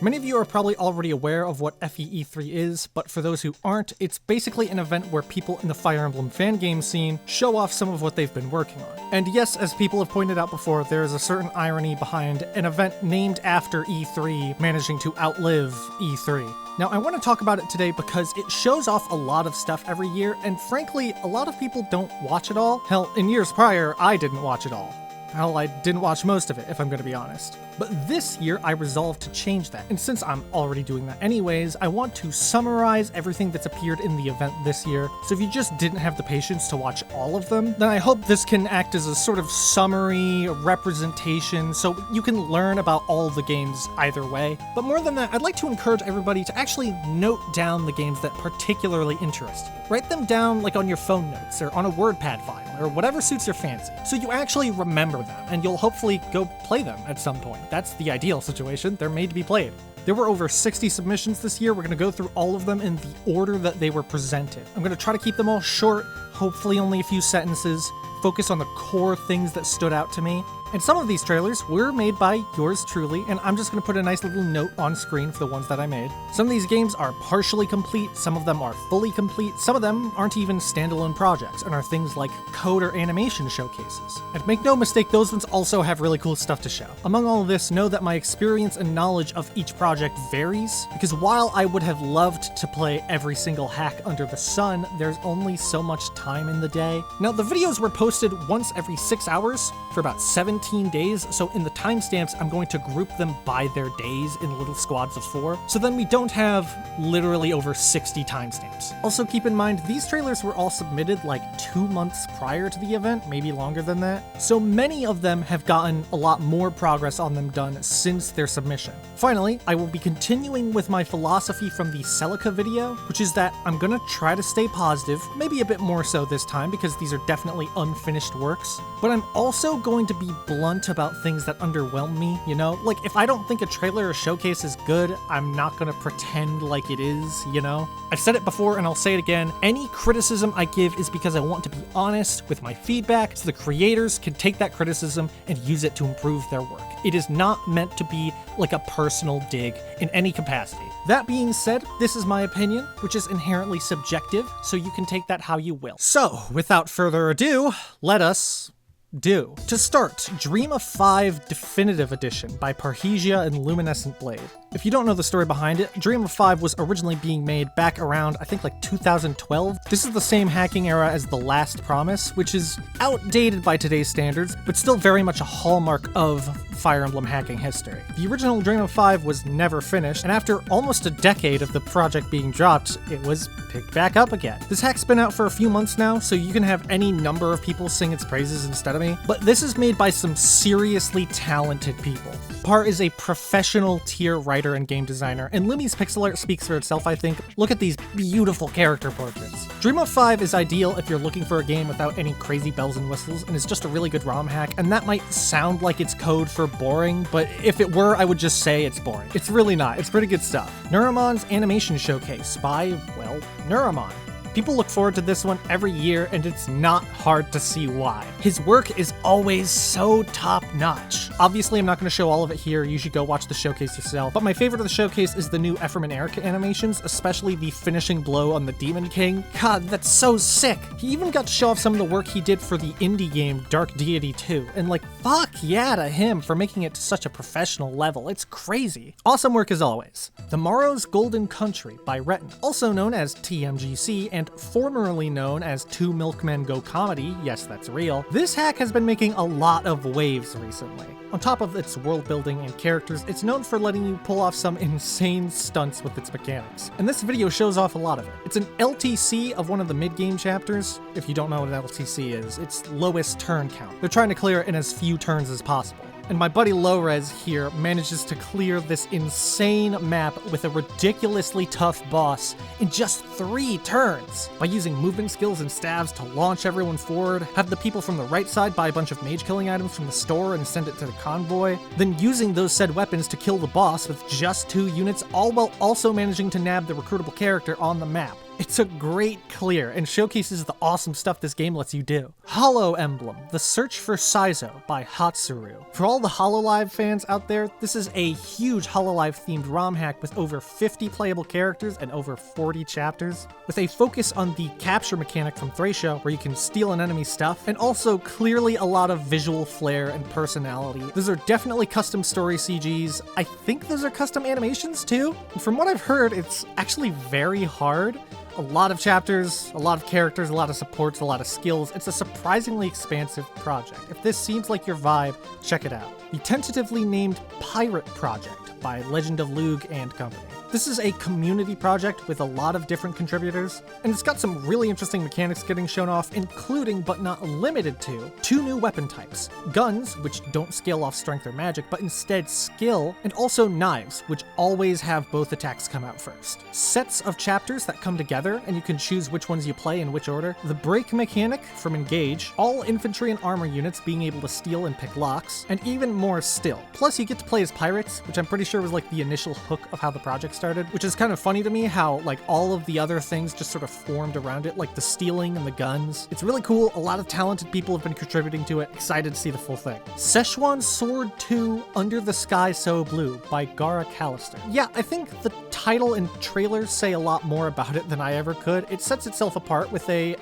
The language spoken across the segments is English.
Many of you are probably already aware of what FEE3 is, but for those who aren't, it's basically an event where people in the Fire Emblem fan game scene show off some of what they've been working on. And yes, as people have pointed out before, there is a certain irony behind an event named after E3 managing to outlive E3. Now, I want to talk about it today because it shows off a lot of stuff every year, and frankly, a lot of people don't watch it all. Hell, in years prior, I didn't watch it all. Hell, I didn't watch most of it, if I'm going to be honest. But this year, I resolved to change that, and since I'm already doing that anyways, I want to summarize everything that's appeared in the event this year, so if you just didn't have the patience to watch all of them, then I hope this can act as a sort of summary, representation, so you can learn about all the games either way. But more than that, I'd like to encourage everybody to actually note down the games that particularly interest you. Write them down like on your phone notes, or on a WordPad file, or whatever suits your fancy, so you actually remember them, and you'll hopefully go play them at some point. That's the ideal situation. They're made to be played. There were over 60 submissions this year. We're going to go through all of them in the order that they were presented. I'm going to try to keep them all short, hopefully only a few sentences, focus on the core things that stood out to me. And some of these trailers were made by yours truly, and I'm just going to put a nice little note on screen for the ones that I made. Some of these games are partially complete, some of them are fully complete, some of them aren't even standalone projects, and are things like code or animation showcases. And make no mistake, those ones also have really cool stuff to show. Among all of this, know that my experience and knowledge of each project varies, because while I would have loved to play every single hack under the sun, there's only so much time in the day. Now, the videos were posted once every 6 hours for about 17 days, so in the timestamps, I'm going to group them by their days in little squads of 4, so then we don't have literally over 60 timestamps. Also keep in mind, these trailers were all submitted like 2 months prior to the event, maybe longer than that, so many of them have gotten a lot more progress on them done since their submission. Finally, I will be continuing with my philosophy from the Celica video, which is that I'm gonna try to stay positive, maybe a bit more so this time because these are definitely unfinished works, but I'm also going to be blunt about things that underwhelm me, you know? Like, if I don't think a trailer or showcase is good, I'm not gonna pretend like it is, you know? I've said it before and I'll say it again, any criticism I give is because I want to be honest with my feedback so the creators can take that criticism and use it to improve their work. It is not meant to be like a personal dig in any capacity. That being said, this is my opinion, which is inherently subjective, so you can take that how you will. So, without further ado, let us do. To start, Dream of 5 Definitive Edition by Parrhesia and Luminescent Blade. If you don't know the story behind it, Dream of 5 was originally being made back around, I think like 2012. This is the same hacking era as The Last Promise, which is outdated by today's standards, but still very much a hallmark of Fire Emblem hacking history. The original Dream of 5 was never finished, and after almost a decade of the project being dropped, it was picked back up again. This hack's been out for a few months now, so you can have any number of people sing its praises instead of me, but this is made by some seriously talented people. Par is a professional tier writer and game designer, and Lumi's pixel art speaks for itself, I think. Look at these beautiful character portraits. Dream of 5 is ideal if you're looking for a game without any crazy bells and whistles, and it's just a really good ROM hack, and that might sound like it's code for boring, but if it were, I would just say it's boring. It's really not. It's pretty good stuff. Nuramon's animation showcase by, well, Nuramon. People look forward to this one every year, and it's not hard to see why. His work is always so top-notch. Obviously, I'm not going to show all of it here, you should go watch the showcase yourself, but my favorite of the showcase is the new Ephraim and Erica animations, especially the finishing blow on the Demon King. God, that's so sick! He even got to show off some of the work he did for the indie game Dark Deity 2, and like, fuck yeah to him for making it to such a professional level. It's crazy. Awesome work as always. Tomorrow's Golden Country by Retin, also known as TMGC, and formerly known as Two Milkmen Go Comedy, yes, that's real, this hack has been making a lot of waves recently. On top of its world building and characters, it's known for letting you pull off some insane stunts with its mechanics, and this video shows off a lot of it. It's an LTC of one of the mid-game chapters. If you don't know what an LTC is, it's lowest turn count. They're trying to clear it in as few turns as possible. And my buddy Lowres here manages to clear this insane map with a ridiculously tough boss in just 3 turns by using movement skills and stabs to launch everyone forward, have the people from the right side buy a bunch of mage killing items from the store and send it to the convoy, then using those said weapons to kill the boss with just 2 units, all while also managing to nab the recruitable character on the map. It's a great clear and showcases the awesome stuff this game lets you do. Hollow Emblem, The Search for Saizo by Hatsuru. For all the Hololive fans out there, this is a huge Hololive themed ROM hack with over 50 playable characters and over 40 chapters, with a focus on the capture mechanic from Thracia, where you can steal an enemy's stuff, and also clearly a lot of visual flair and personality. Those are definitely custom story CGs. I think those are custom animations too. And from what I've heard, it's actually very hard. A lot of chapters, a lot of characters, a lot of supports, a lot of skills. It's a surprisingly expansive project. If this seems like your vibe, check it out. The tentatively named Pirate Project by Legend of Luge and Company. This is a community project with a lot of different contributors, and it's got some really interesting mechanics getting shown off, including but not limited to 2 new weapon types: guns, which don't scale off strength or magic, but instead skill, and also knives, which always have both attacks come out first. Sets of chapters that come together, and you can choose which ones you play in which order. The break mechanic from Engage, all infantry and armor units being able to steal and pick locks, and even more still. Plus you get to play as pirates, which I'm pretty sure was like the initial hook of how the project started, which is kind of funny to me how like all of the other things just sort of formed around it, like the stealing and the guns. It's really cool. A lot of talented people have been contributing to it. Excited to see the full thing. Szechuan Sword 2 Under the Sky So Blue by Gara Callister. Yeah, I think the title and trailers say a lot more about it than I ever could. It sets itself apart with a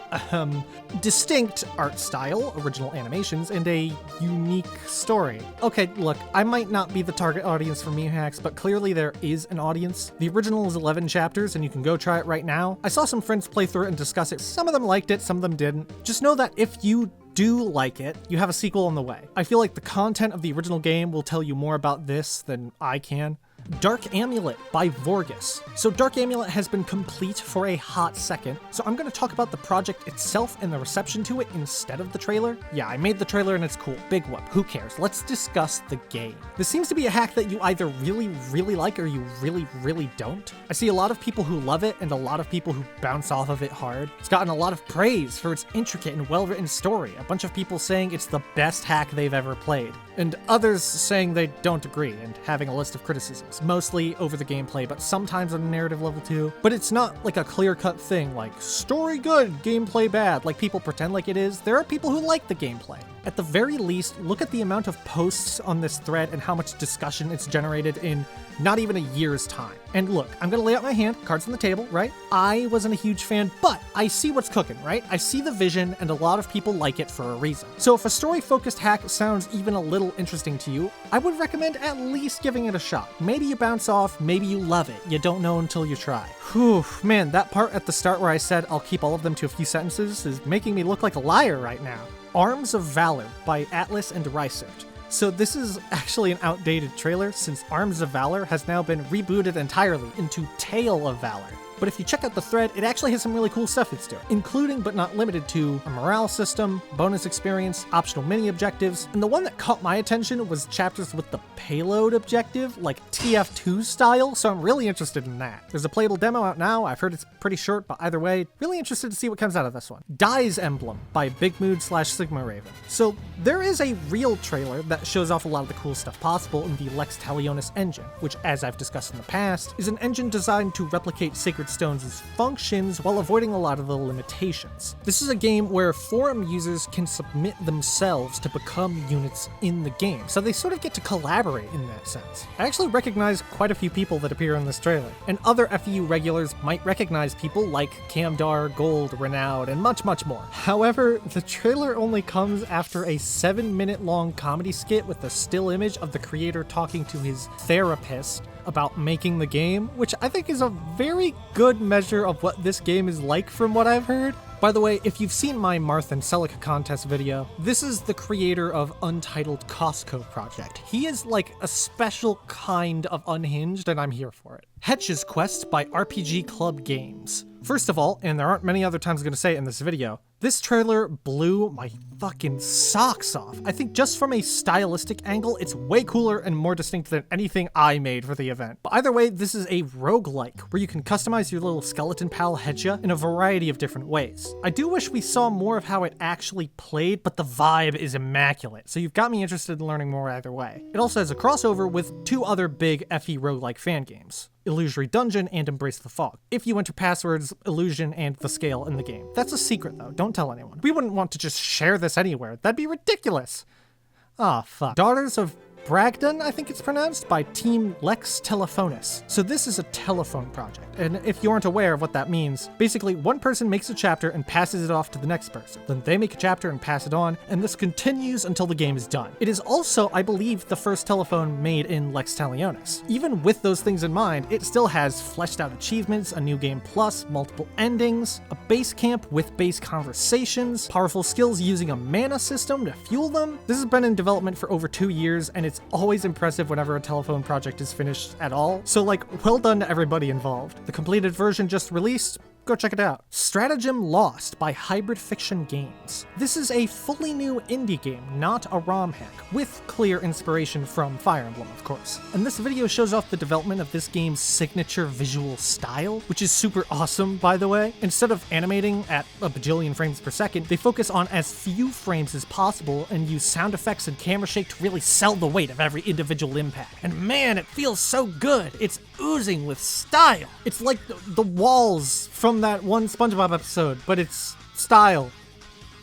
distinct art style, original animations, and a unique story. Okay, look, I might not be the target audience for ROMHacks, but clearly there is an audience. The original is 11 chapters, and you can go try it right now. I saw some friends play through it and discuss it. Some of them liked it, some of them didn't. Just know that if you do like it, you have a sequel on the way. I feel like the content of the original game will tell you more about this than I can. Dark Amulet by Vorgus. So Dark Amulet has been complete for a hot second, so I'm going to talk about the project itself and the reception to it instead of the trailer. Yeah, I made the trailer and it's cool. Big whoop. Who cares? Let's discuss the game. This seems to be a hack that you either really, really like or you really, really don't. I see a lot of people who love it and a lot of people who bounce off of it hard. It's gotten a lot of praise for its intricate and well-written story. A bunch of people saying it's the best hack they've ever played, and others saying they don't agree and having a list of criticisms. Mostly over the gameplay, but sometimes on a narrative level too. But it's not like a clear-cut thing like story good, gameplay bad, like people pretend like it is. There are people who like the gameplay. At the very least, look at the amount of posts on this thread and how much discussion it's generated in not even a year's time. And look, I'm gonna lay out my hand, cards on the table, right? I wasn't a huge fan, but I see what's cooking, right? I see the vision, and a lot of people like it for a reason. So if a story-focused hack sounds even a little interesting to you, I would recommend at least giving it a shot. Maybe you bounce off, maybe you love it. You don't know until you try. Whew, man, that part at the start where I said I'll keep all of them to a few sentences is making me look like a liar right now. Arms of Valor by Atlas and Rysoft. So this is actually an outdated trailer, since Arms of Valor has now been rebooted entirely into Tale of Valor. But if you check out the thread, it actually has some really cool stuff it's doing, including but not limited to a morale system, bonus experience, optional mini objectives, and the one that caught my attention was chapters with the payload objective, like TF2 style, so I'm really interested in that. There's a playable demo out now. I've heard it's pretty short, but either way, really interested to see what comes out of this one. Dai's Emblem by Big Mood / Sigma Raven. So there is a real trailer that shows off a lot of the cool stuff possible in the Lex Talionis engine, which, as I've discussed in the past, is an engine designed to replicate Sacred Stones' functions while avoiding a lot of the limitations. This is a game where forum users can submit themselves to become units in the game, so they sort of get to collaborate in that sense. I actually recognize quite a few people that appear in this trailer, and other FEU regulars might recognize people like Camdar, Gold, Renowned, and much, much more. However, the trailer only comes after a 7-minute long comedy skit with a still image of the creator talking to his therapist about making the game, which I think is a very good measure of what this game is like from what I've heard. By the way, if you've seen my Marth and Celica contest video, this is the creator of Untitled Costco Project. He is like a special kind of unhinged, and I'm here for it. Hetch's Quest by RPG Club Games. First of all, and there aren't many other times I'm gonna say it in this video, this trailer blew my fucking socks off. I think just from a stylistic angle, it's way cooler and more distinct than anything I made for the event. But either way, this is a roguelike, where you can customize your little skeleton pal Hetcha in a variety of different ways. I do wish we saw more of how it actually played, but the vibe is immaculate, so you've got me interested in learning more either way. It also has a crossover with 2 other big FE roguelike fan games, Illusory Dungeon and Embrace the Fog, if you enter passwords, Illusion, and the Scale in the game. That's a secret though, don't don't tell anyone. We wouldn't want to just share this anywhere. That'd be ridiculous. Ah, fuck. Daughters of Bragdon, I think it's pronounced, by Team Lex Telefonis. So this is a telephone project, and if you aren't aware of what that means, basically one person makes a chapter and passes it off to the next person. Then they make a chapter and pass it on, and this continues until the game is done. It is also, I believe, the first telephone made in Lex Talionis. Even with those things in mind, it still has fleshed out achievements, a new game plus, multiple endings, a base camp with base conversations, powerful skills using a mana system to fuel them. This has been in development for over 2 years, and it's always impressive whenever a telephone project is finished at all. So like, well done to everybody involved. The completed version just released. Go check it out. Stratagem Lost by Hybrid Fiction Games. This is a fully new indie game, not a ROM hack, with clear inspiration from Fire Emblem, of course. And this video shows off the development of this game's signature visual style, which is super awesome, by the way. Instead of animating at a bajillion frames per second, they focus on as few frames as possible and use sound effects and camera shake to really sell the weight of every individual impact. And man, it feels so good. It's oozing with style. It's like the walls from that one SpongeBob episode, but it's style.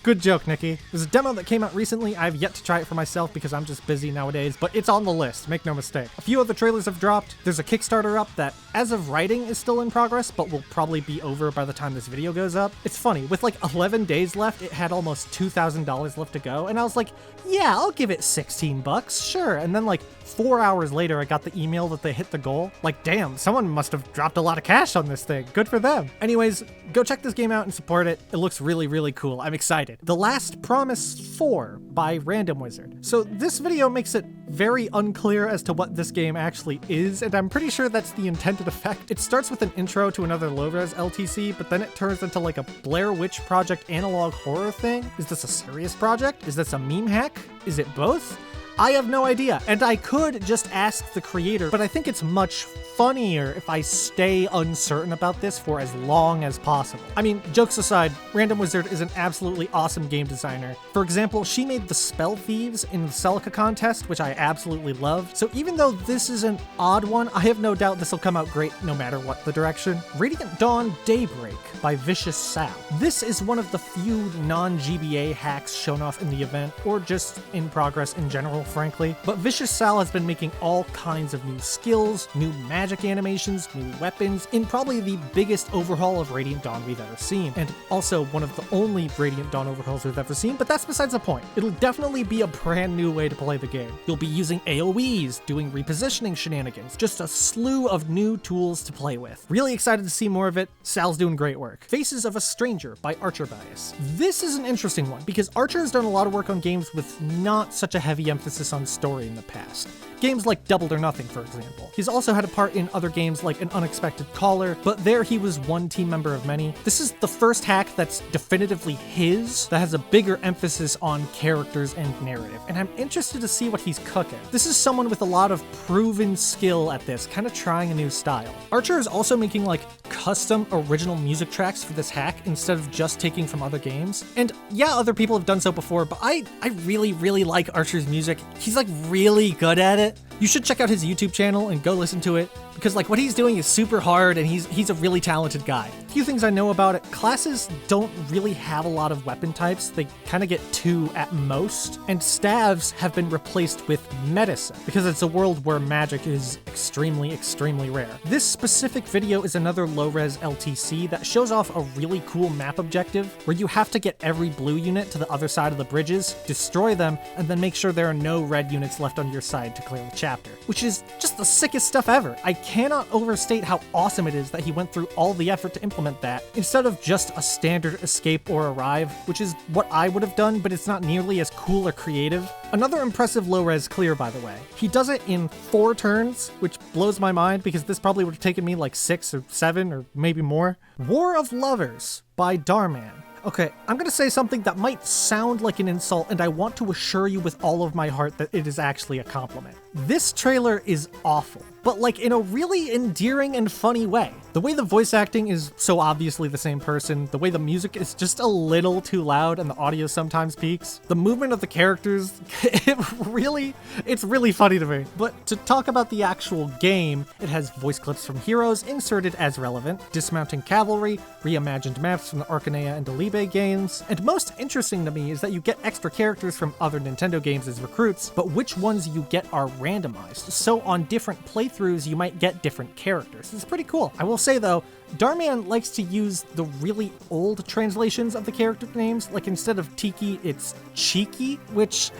Good joke, Nikki. There's a demo that came out recently. I've yet to try it for myself because I'm just busy nowadays, but it's on the list, make no mistake. A few other trailers have dropped. There's a Kickstarter up that, as of writing, is still in progress, but will probably be over by the time this video goes up. It's funny, with like 11 days left, it had almost $2,000 left to go, and I was like, yeah, I'll give it 16 bucks, sure. And then like 4 hours later, I got the email that they hit the goal. Like, damn, someone must have dropped a lot of cash on this thing. Good for them. Anyways, go check this game out and support it. It looks really, really cool. I'm excited. The Last Promise 4 by Randomizer. So this video makes it very unclear as to what this game actually is, and I'm pretty sure that's the intended effect. It starts with an intro to another low-res LTC, but then it turns into like a Blair Witch Project analog horror thing. Is this a serious project? Is this a meme hack? Is it both? I have no idea, and I could just ask the creator, but I think it's much funnier if I stay uncertain about this for as long as possible. I mean, jokes aside, Randomizer is an absolutely awesome game designer. For example, she made the Spell Thieves in the Celica contest, which I absolutely love. So even though this is an odd one, I have no doubt this will come out great no matter what the direction. Radiant Dawn Daybreak by Vicious Sal. This is one of the few non-GBA hacks shown off in the event, or just in progress in general, frankly. But Vicious Sal has been making all kinds of new skills, new magic animations, new weapons, in probably the biggest overhaul of Radiant Dawn we've ever seen, and also one of the only Radiant Dawn overhauls we've ever seen, but that's besides the point. It'll definitely be a brand new way to play the game. You'll be using AoEs, doing repositioning shenanigans, just a slew of new tools to play with. Really excited to see more of it. Sal's doing great work. Faces of a Stranger by Archer Bias. This is an interesting one, because Archer has done a lot of work on games with not such a heavy emphasis on story in the past. Games like Doubled or Nothing, for example. He's also had a part in other games like An Unexpected Caller, but there he was one team member of many. This is the first hack that's definitively his, that has a bigger emphasis on characters and narrative, and I'm interested to see what he's cooking. This is someone with a lot of proven skill at this, kind of trying a new style. Archer is also making like custom original music tracks for this hack instead of just taking from other games. And yeah, other people have done so before, but I really, really like Archer's music. He's like really good at it. You should check out his YouTube channel and go listen to it, because like what he's doing is super hard and he's a really talented guy. A few things I know about it: classes don't really have a lot of weapon types, they kind of get 2 at most, and staves have been replaced with medicine, because it's a world where magic is extremely, extremely rare. This specific video is another low-res LTC that shows off a really cool map objective where you have to get every blue unit to the other side of the bridges, destroy them, and then make sure there are no red units left on your side to clear the chapter, which is just the sickest stuff ever. I cannot overstate how awesome it is that he went through all the effort to implement that, instead of just a standard escape or arrive, which is what I would have done, but it's not nearly as cool or creative. Another impressive low-res clear, by the way. He does it in 4 turns, which blows my mind because this probably would have taken me like 6 or 7 or maybe more. War of Lovers by Darman. Okay, I'm gonna say something that might sound like an insult, and I want to assure you with all of my heart that it is actually a compliment. This trailer is awful. but like in a really endearing and funny way. The way the voice acting is so obviously the same person, the way the music is just a little too loud and the audio sometimes peaks, the movement of the characters, it's really funny to me. But to talk about the actual game, it has voice clips from heroes inserted as relevant, dismounting cavalry, reimagined maps from the Arcanea and LibBea games, and most interesting to me is that you get extra characters from other Nintendo games as recruits, but which ones you get are randomized, so on different playthroughs you might get different characters. It's pretty cool. I will say though, Darman likes to use the really old translations of the character names, like instead of Tiki, it's Cheeky, which,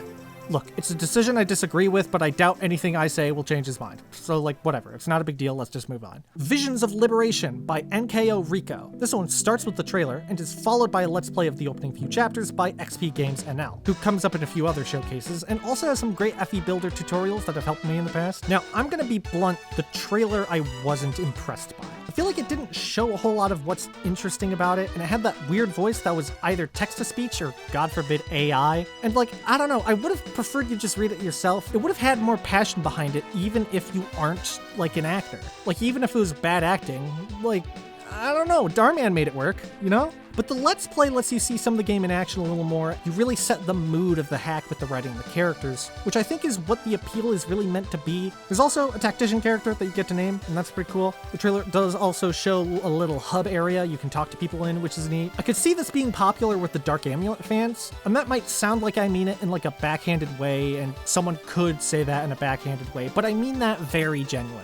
look, it's a decision I disagree with, but I doubt anything I say will change his mind. So like, whatever, it's not a big deal, let's just move on. Visions of Liberation by NKO Rico. This one starts with the trailer and is followed by a let's play of the opening few chapters by XP Games NL, who comes up in a few other showcases and also has some great FE Builder tutorials that have helped me in the past. Now, I'm gonna be blunt, the trailer I wasn't impressed by. I feel like it didn't show a whole lot of what's interesting about it, and it had that weird voice that was either text-to-speech or, God forbid, AI. And like, I don't know, I would have preferred you just read it yourself. It would have had more passion behind it, even if you aren't, like, an actor. Like, even if it was bad acting, like, I don't know, Darman made it work, you know? But the Let's Play lets you see some of the game in action a little more. You really set the mood of the hack with the writing and the characters, which I think is what the appeal is really meant to be. There's also a tactician character that you get to name, and that's pretty cool. The trailer does also show a little hub area you can talk to people in, which is neat. I could see this being popular with the Dark Amulet fans, and that might sound like I mean it in like a backhanded way, and someone could say that in a backhanded way, but I mean that very genuinely.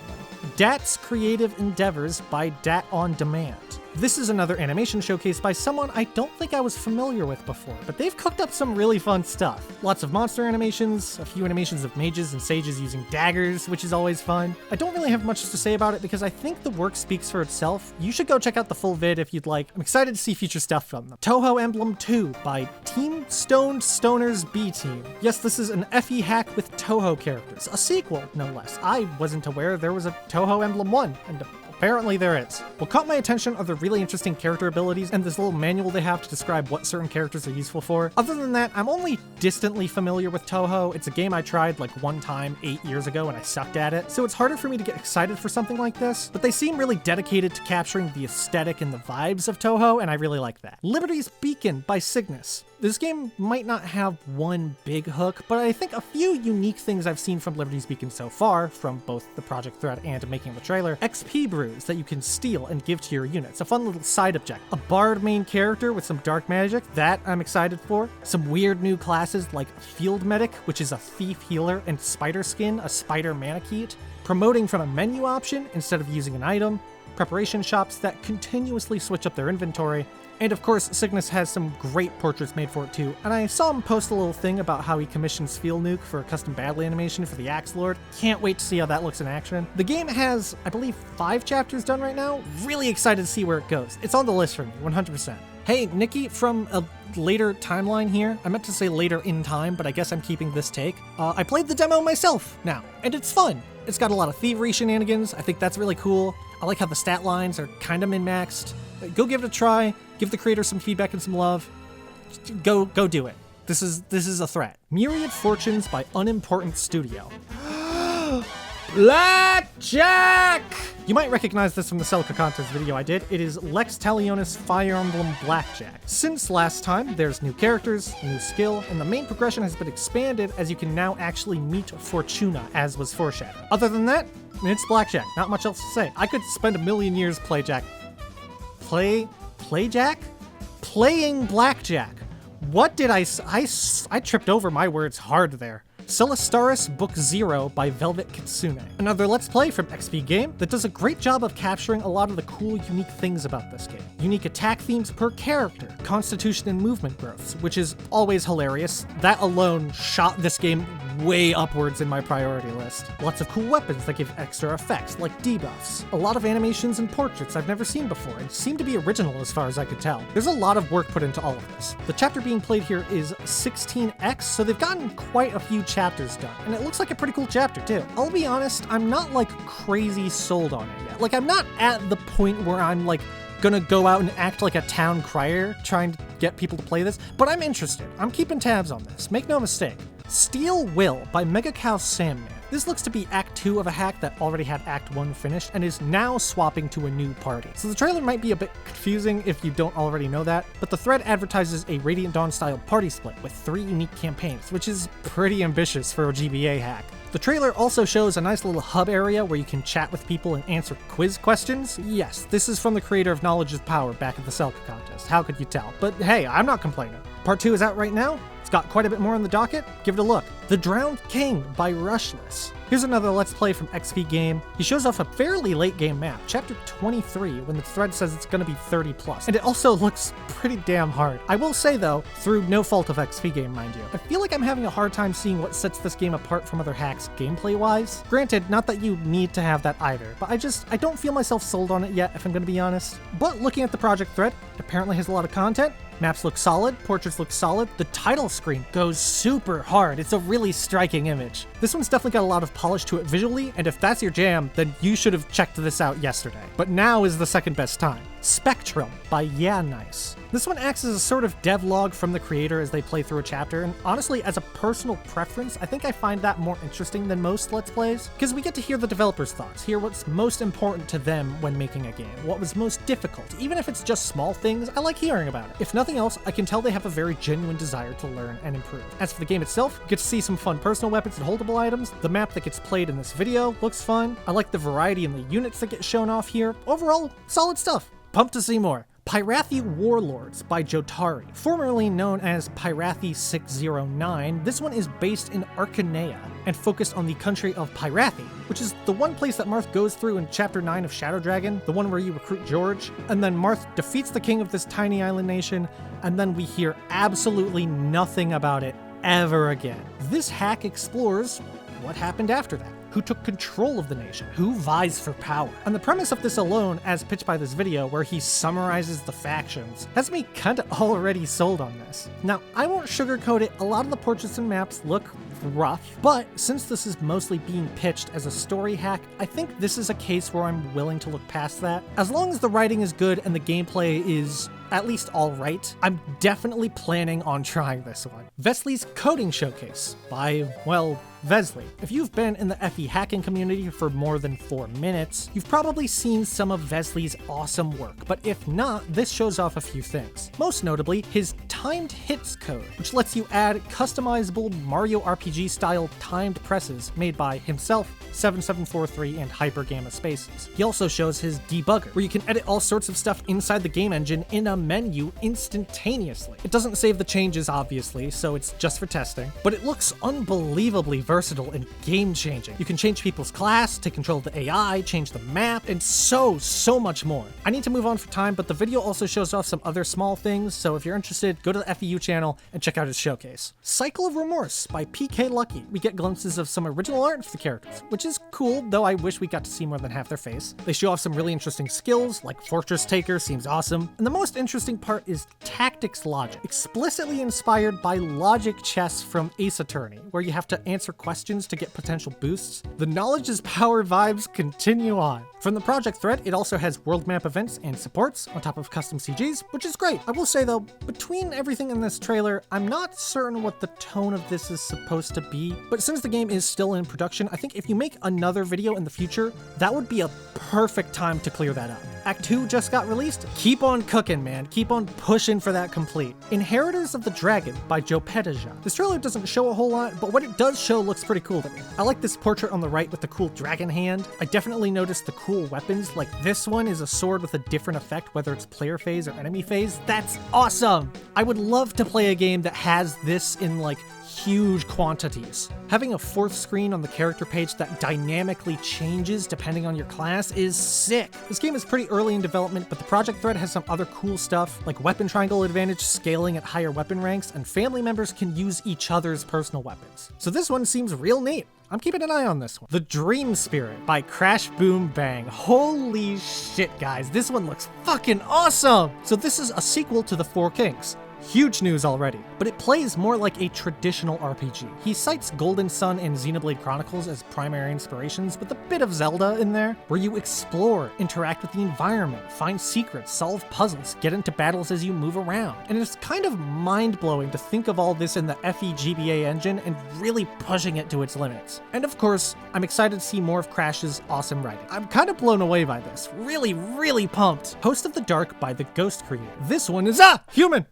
DAT's Creative Endeavors by DAT On Demand. This is another animation showcase by someone I don't think I was familiar with before, but they've cooked up some really fun stuff. Lots of monster animations, a few animations of mages and sages using daggers, which is always fun. I don't really have much to say about it because I think the work speaks for itself. You should go check out the full vid if you'd like. I'm excited to see future stuff from them. Touhou Emblem 2 by Team Stoned Stoners B Team. Yes, this is an FE hack with Touhou characters, a sequel, no less. I wasn't aware there was a Touhou Emblem 1, and apparently there is. What caught my attention are the really interesting character abilities and this little manual they have to describe what certain characters are useful for. Other than that, I'm only distantly familiar with Touhou. It's a game I tried like one time 8 years ago and I sucked at it, so it's harder for me to get excited for something like this, but they seem really dedicated to capturing the aesthetic and the vibes of Touhou, and I really like that. Liberty's Beacon by Cygnus. This game might not have one big hook, but I think a few unique things I've seen from Liberty's Beacon so far, from both the project thread and making the trailer. XP brews that you can steal and give to your units, a fun little side object. A bard main character with some dark magic, that I'm excited for. Some weird new classes like Field Medic, which is a thief healer, and Spider Skin, a spider manakete. Promoting from a menu option instead of using an item. Preparation shops that continuously switch up their inventory. And of course, Cygnus has some great portraits made for it too, and I saw him post a little thing about how he commissioned Sphealnuke for a custom battle animation for the Axe Lord. Can't wait to see how that looks in action. The game has, I believe, 5 chapters done right now. Really excited to see where it goes. It's on the list for me, 100%. Hey, Nikki from a later timeline here. I meant to say later in time, but I guess I'm keeping this take. I played the demo myself now, and it's fun. It's got a lot of thievery shenanigans. I think that's really cool. I like how the stat lines are kind of min-maxed. Go give it a try. Give the creator some feedback and some love. Go do it. This is a threat. Myriad Fortunes by Unimportant Studio. Blackjack! You might recognize this from the Celica Contest video I did. It is Lex Talionis Fire Emblem Blackjack. Since last time, there's new characters, new skill, and the main progression has been expanded as you can now actually meet Fortuna, as was foreshadowed. Other than that, it's Blackjack. Not much else to say. I could spend a million years Playing Blackjack. What did I tripped over my words hard there. Celestaris Book 0 by Velvet Kitsune. Another Let's Play from XP Game that does a great job of capturing a lot of the cool, unique things about this game. Unique attack themes per character, constitution and movement growths, which is always hilarious. That alone shot this game way upwards in my priority list. Lots of cool weapons that give extra effects, like debuffs. A lot of animations and portraits I've never seen before, and seem to be original as far as I could tell. There's a lot of work put into all of this. The chapter being played here is 16X, so they've gotten quite a few chapters done, and it looks like a pretty cool chapter too. I'll be honest, I'm not like crazy sold on it yet. Like, I'm not at the point where I'm like gonna go out and act like a town crier trying to get people to play this, but I'm interested. I'm keeping tabs on this, make no mistake. Steel Will by Mega Cow Sandman. This looks to be Act 2 of a hack that already had Act 1 finished and is now swapping to a new party. So the trailer might be a bit confusing if you don't already know that, but the thread advertises a Radiant Dawn style party split with 3 unique campaigns, which is pretty ambitious for a GBA hack. The trailer also shows a nice little hub area where you can chat with people and answer quiz questions. Yes, this is from the creator of Knowledge is Power back at the Selka contest. How could you tell? But hey, I'm not complaining. Part 2 is out right now. It's got quite a bit more on the docket. Give it a look. The Drowned King by Rushless. Here's another Let's Play from XP Game. He shows off a fairly late game map, chapter 23, when the thread says it's gonna be 30 plus. And it also looks pretty damn hard. I will say though, through no fault of XP Game, mind you, I feel like I'm having a hard time seeing what sets this game apart from other hacks gameplay-wise. Granted, not that you need to have that either, but I don't feel myself sold on it yet, if I'm gonna be honest. But looking at the project thread, it apparently has a lot of content. Maps look solid, portraits look solid, the title screen goes super hard. It's a really striking image. This one's definitely got a lot of polish to it visually, and if that's your jam, then you should have checked this out yesterday. But now is the second best time. Spectrum by Yeah Nice. This one acts as a sort of devlog from the creator as they play through a chapter, and honestly, as a personal preference, I think I find that more interesting than most Let's Plays, because we get to hear the developers' thoughts, hear what's most important to them when making a game, what was most difficult. Even if it's just small things, I like hearing about it. If nothing else, I can tell they have a very genuine desire to learn and improve. As for the game itself, you get to see some fun personal weapons and holdable items. The map that gets played in this video looks fun. I like the variety in the units that get shown off here. Overall, solid stuff. Pumped to see more. Pyrathi Warlords by Jotari. Formerly known as Pyrathi 609, this one is based in Arcanea and focused on the country of Pyrathi, which is the one place that Marth goes through in Chapter 9 of Shadow Dragon, the one where you recruit George, and then Marth defeats the king of this tiny island nation, and then we hear absolutely nothing about it ever again. This hack explores what happened after that. Who took control of the nation, who vies for power. And the premise of this alone, as pitched by this video, where he summarizes the factions, has me kinda already sold on this. Now, I won't sugarcoat it, a lot of the portraits and maps look rough, but since this is mostly being pitched as a story hack, I think this is a case where I'm willing to look past that. As long as the writing is good and the gameplay is at least alright, I'm definitely planning on trying this one. Vesly's Coding Showcase by, well, Vesly. If you've been in the FE hacking community for more than 4 minutes, you've probably seen some of Vesly's awesome work, but if not, this shows off a few things. Most notably, his timed hits code, which lets you add customizable Mario RPG style timed presses made by himself, 7743, and Hyper Gamma Spaces. He also shows his debugger, where you can edit all sorts of stuff inside the game engine in a menu instantaneously. It doesn't save the changes, obviously, so it's just for testing, but it looks unbelievably versatile and game-changing. You can change people's class, take control of the AI, change the map, and so much more. I need to move on for time, but the video also shows off some other small things, so if you're interested, go to the FEU channel and check out his showcase. Cycle of Remorse by PK Lucky. We get glimpses of some original art for the characters, which is cool, though I wish we got to see more than half their face. They show off some really interesting skills, like Fortress Taker seems awesome, and the most interesting part is Tactics Logic, explicitly inspired by Logic Chess from Ace Attorney, where you have to answer questions to get potential boosts. The Knowledge is Power vibes continue on. From the project thread, it also has world map events and supports on top of custom CGs, which is great. I will say though, between everything in this trailer, I'm not certain what the tone of this is supposed to be, but since the game is still in production, I think if you make another video in the future, that would be a perfect time to clear that up. Act 2 just got released. Keep on cooking, man. Keep on pushing for that complete. Inheritors of the Dragon by Jopedaja. This trailer doesn't show a whole lot, but what it does show looks pretty cool to me. I like this portrait on the right with the cool dragon hand. I definitely noticed the cool weapons, like this one is a sword with a different effect, whether it's player phase or enemy phase. That's awesome! I would love to play a game that has this in like huge quantities. Having a fourth screen on the character page that dynamically changes depending on your class is sick. This game is pretty early in development, but the project thread has some other cool stuff, like weapon triangle advantage scaling at higher weapon ranks, and family members can use each other's personal weapons. So this one seems real neat. I'm keeping an eye on this one. The Dream Spirit by Crash Boom Bang. Holy shit, guys, this one looks fucking awesome! So this is a sequel to The Four Kings. Huge news already, but it plays more like a traditional RPG. He cites Golden Sun and Xenoblade Chronicles as primary inspirations, with a bit of Zelda in there, where you explore, interact with the environment, find secrets, solve puzzles, get into battles as you move around. And it's kind of mind-blowing to think of all this in the FEGBA engine and really pushing it to its limits. And of course, I'm excited to see more of Crash's awesome writing. I'm kind of blown away by this. Really, really pumped. Host of the Dark by the Ghost Creator. This one is human!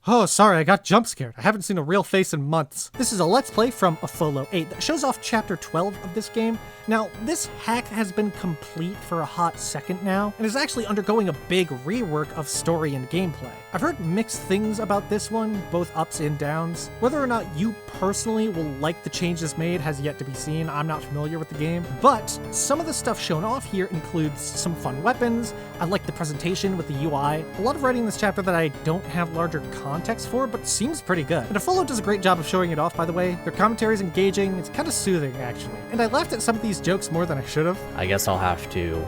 Oh, sorry, I got jump scared. I haven't seen a real face in months. This is a Let's Play from Afolo 8 that shows off Chapter 12 of this game. Now, this hack has been complete for a hot second now, and is actually undergoing a big rework of story and gameplay. I've heard mixed things about this one, both ups and downs. Whether or not you personally will like the changes made has yet to be seen. I'm not familiar with the game, but some of the stuff shown off here includes some fun weapons. I like the presentation with the UI. A lot of writing in this chapter that I don't have larger context for, but seems pretty good. And Afolo does a great job of showing it off, by the way. Their commentary is engaging. It's kind of soothing, actually. And I laughed at some of these jokes more than I should have. I guess I'll have to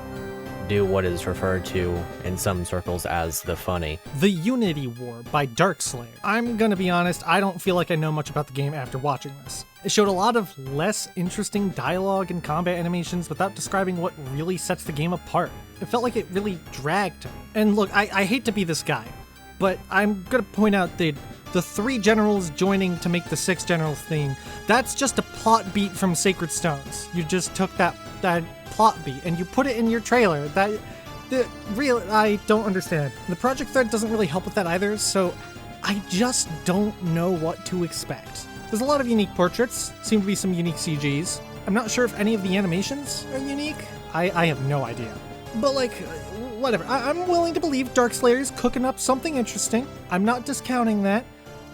do what is referred to in some circles as the funny. The Unity War by Darkslayer. I'm gonna be honest, I don't feel like I know much about the game after watching this. It showed a lot of less interesting dialogue and combat animations without describing what really sets the game apart. It felt like it really dragged him. And look, I hate to be this guy, but I'm gonna point out that the 3 generals joining to make the 6 generals thing, that's just a plot beat from Sacred Stones. You just took that plot beat and you put it in your trailer. I don't understand. The project thread doesn't really help with that either, so I just don't know what to expect. There's a lot of unique portraits, seem to be some unique CGs. I'm not sure if any of the animations are unique. I have no idea. But like, whatever. I'm willing to believe Darkslayer is cooking up something interesting. I'm not discounting that.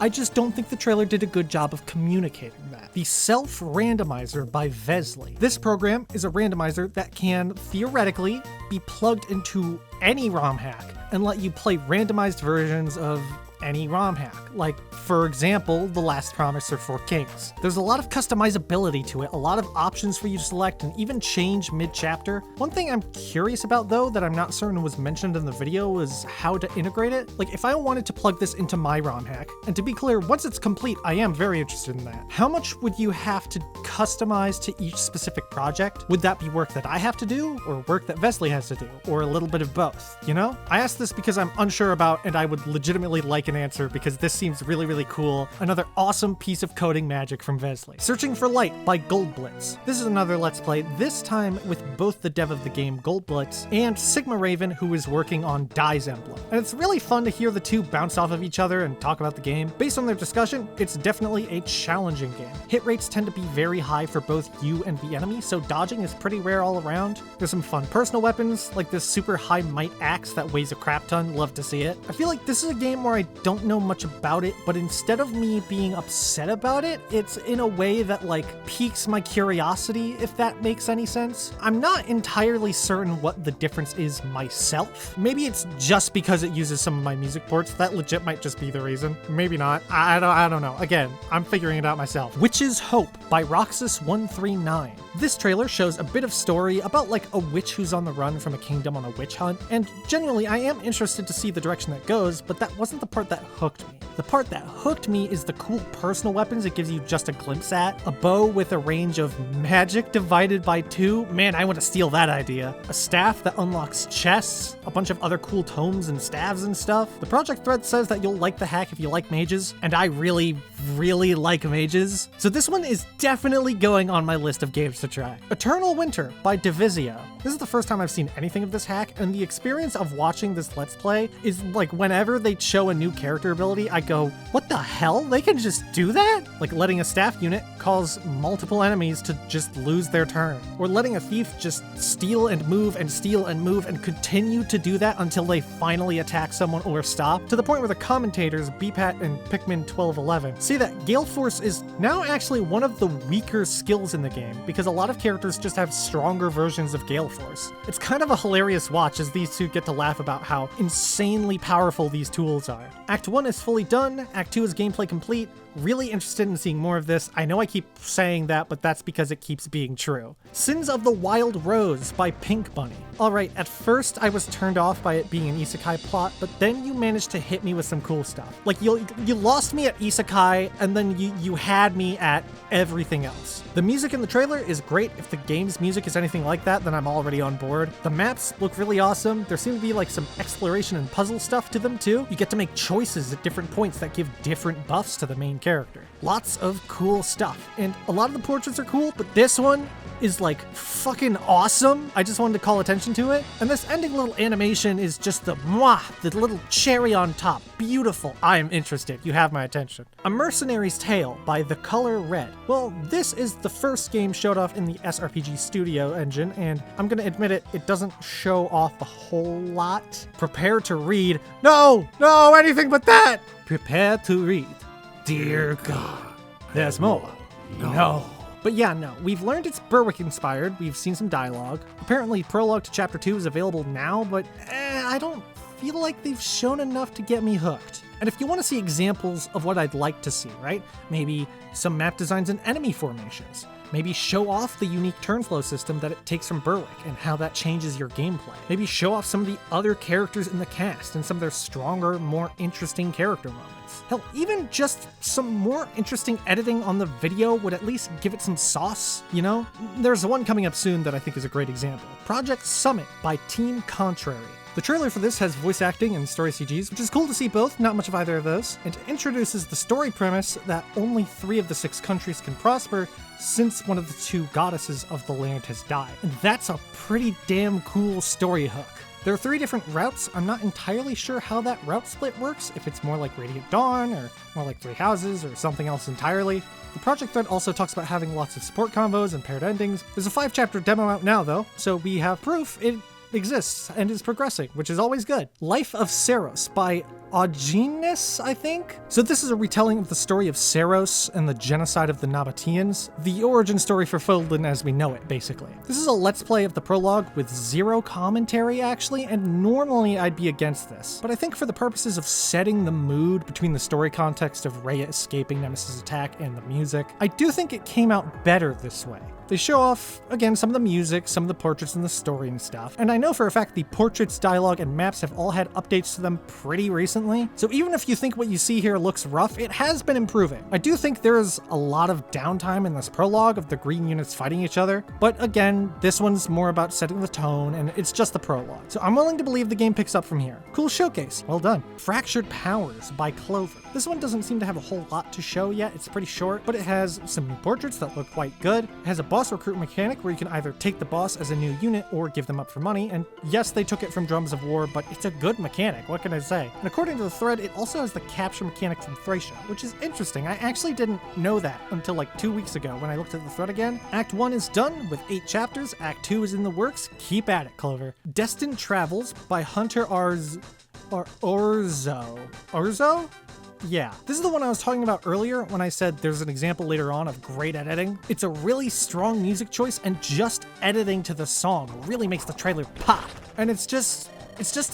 I just don't think the trailer did a good job of communicating that. The Self-Randomizer by Vesly. This program is a randomizer that can, theoretically, be plugged into any ROM hack and let you play randomized versions of any ROM hack, like, for example, The Last Promise or Four Kings. There's a lot of customizability to it, a lot of options for you to select and even change mid-chapter. One thing I'm curious about, though, that I'm not certain was mentioned in the video was how to integrate it. Like, if I wanted to plug this into my ROM hack, and to be clear, once it's complete, I am very interested in that. How much would you have to customize to each specific project? Would that be work that I have to do, or work that Vesly has to do, or a little bit of both, you know? I ask this because I'm unsure about, and I would legitimately like an answer because this seems really, really cool. Another awesome piece of coding magic from Vesly. Searching for Light by Goldblitz. This is another Let's Play, this time with both the dev of the game Goldblitz and Sigma Raven, who is working on Dai's Emblem. And it's really fun to hear the two bounce off of each other and talk about the game. Based on their discussion, it's definitely a challenging game. Hit rates tend to be very high for both you and the enemy, so dodging is pretty rare all around. There's some fun personal weapons, like this super high might axe that weighs a crap ton, love to see it. I feel like this is a game where I don't know much about it, but instead of me being upset about it, it's in a way that like piques my curiosity, if that makes any sense. I'm not entirely certain what the difference is myself. Maybe it's just because it uses some of my music ports. That legit might just be the reason. Maybe not. I don't know. Again, I'm figuring it out myself. Witch's Hope by Roxas139. This trailer shows a bit of story about like a witch who's on the run from a kingdom on a witch hunt, and genuinely I am interested to see the direction that goes, but that wasn't the part that hooked me. The part that hooked me is the cool personal weapons it gives you just a glimpse at. A bow with a range of magic divided by 2. Man, I want to steal that idea. A staff that unlocks chests, a bunch of other cool tomes and staves and stuff. The project thread says that you'll like the hack if you like mages, and I really, really like mages. So this one is definitely going on my list of games to try. Eternal Winter by Divisio. This is the first time I've seen anything of this hack, and the experience of watching this Let's Play is like whenever they show a new character ability, I go, what the hell? They can just do that? Like letting a staff unit cause multiple enemies to just lose their turn. Or letting a thief just steal and move and steal and move and continue to do that until they finally attack someone or stop, to the point where the commentators, BPAT and Pikmin1211, say that Gale Force is now actually one of the weaker skills in the game, because a lot of characters just have stronger versions of Gale Force. It's kind of a hilarious watch as these two get to laugh about how insanely powerful these tools are. Act 1 is fully done, Act 2 is gameplay complete. Really interested in seeing more of this. I know I keep saying that, but that's because it keeps being true. Sins of the Wild Rose by Pink Bunny. Alright, at first I was turned off by it being an isekai plot, but then you managed to hit me with some cool stuff. Like, you lost me at isekai, and then you had me at everything else. The music in the trailer is great. If the game's music is anything like that, then I'm already on board. The maps look really awesome. There seem to be like some exploration and puzzle stuff to them too. You get to make choices at different points that give different buffs to the main character. Lots of cool stuff. And a lot of the portraits are cool, but this one is like fucking awesome. I just wanted to call attention to it. And this ending little animation is just the little cherry on top. Beautiful. I am interested. You have my attention. A Mercenary's Tale by The Color Red. Well, this is the first game showed off in the SRPG Studio engine, and I'm gonna admit it doesn't show off a whole lot. Prepare to read. No, anything but that. Prepare to read. Dear God, there's more. No. But yeah, no, we've learned it's Berwick inspired, we've seen some dialogue. Apparently prologue to chapter 2 is available now, but I don't feel like they've shown enough to get me hooked. And if you want to see examples of what I'd like to see, right? Maybe some map designs and enemy formations. Maybe show off the unique turn flow system that it takes from Berwick and how that changes your gameplay. Maybe show off some of the other characters in the cast and some of their stronger, more interesting character moments. Hell, even just some more interesting editing on the video would at least give it some sauce, you know? There's one coming up soon that I think is a great example. Project Summit by Team Contrary. The trailer for this has voice acting and story CGs, which is cool to see both, not much of either of those, and introduces the story premise that only 3 of the 6 countries can prosper since one of the 2 goddesses of the land has died. And that's a pretty damn cool story hook. There are 3 different routes. I'm not entirely sure how that route split works, if it's more like Radiant Dawn, or more like 3 houses, or something else entirely. The project thread also talks about having lots of support combos and paired endings. There's a 5-chapter demo out now though, so we have proof it exists and is progressing, which is always good. Life of Saros by Augenis, I think? So this is a retelling of the story of Saros and the genocide of the Nabateans, the origin story for Fodlan as we know it, basically. This is a let's play of the prologue with 0 commentary, actually, and normally I'd be against this. But I think for the purposes of setting the mood between the story context of Rhea escaping Nemesis' attack and the music, I do think it came out better this way. They show off, again, some of the music, some of the portraits and the story and stuff. And I know for a fact the portraits, dialogue, and maps have all had updates to them pretty recently. So even if you think what you see here looks rough, it has been improving. I do think there is a lot of downtime in this prologue of the green units fighting each other. But again, this one's more about setting the tone, and it's just the prologue. So I'm willing to believe the game picks up from here. Cool showcase. Well done. Fractured Powers by Clover. This one doesn't seem to have a whole lot to show yet. It's pretty short, but it has some new portraits that look quite good. It has a boss recruit mechanic where you can either take the boss as a new unit or give them up for money, and yes, they took it from Drums of War, but it's a good mechanic, what can I say? And according to the thread, it also has the capture mechanic from Thracia, which is interesting. I actually didn't know that until like 2 weeks ago when I looked at the thread again. Act 1 is done with 8 chapters, Act 2 is in the works, keep at it, Clover. Destined Travels by Hunter Orzo? Yeah, this is the one I was talking about earlier when I said there's an example later on of great editing. It's a really strong music choice, and just editing to the song really makes the trailer pop. And it's just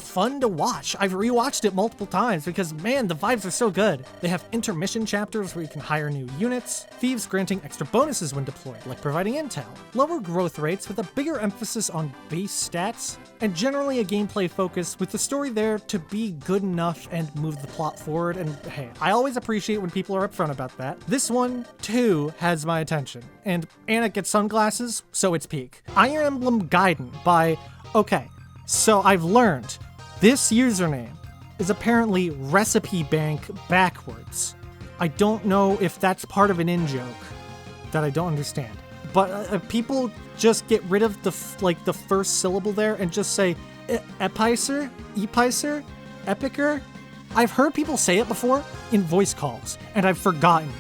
fun to watch. I've rewatched it multiple times because, man, the vibes are so good. They have intermission chapters where you can hire new units, thieves granting extra bonuses when deployed, like providing intel, lower growth rates with a bigger emphasis on base stats, and generally a gameplay focus with the story there to be good enough and move the plot forward. And hey, I always appreciate when people are upfront about that. This one, too, has my attention. And Anna gets sunglasses, so it's peak. Iron Emblem Gaiden by... Okay. So I've learned this username is apparently Recipe Bank backwards. I don't know if that's part of an in-joke that I don't understand. But people just get rid of the first syllable there and just say Epicer, Epicer, Epicer. I've heard people say it before in voice calls, and I've forgotten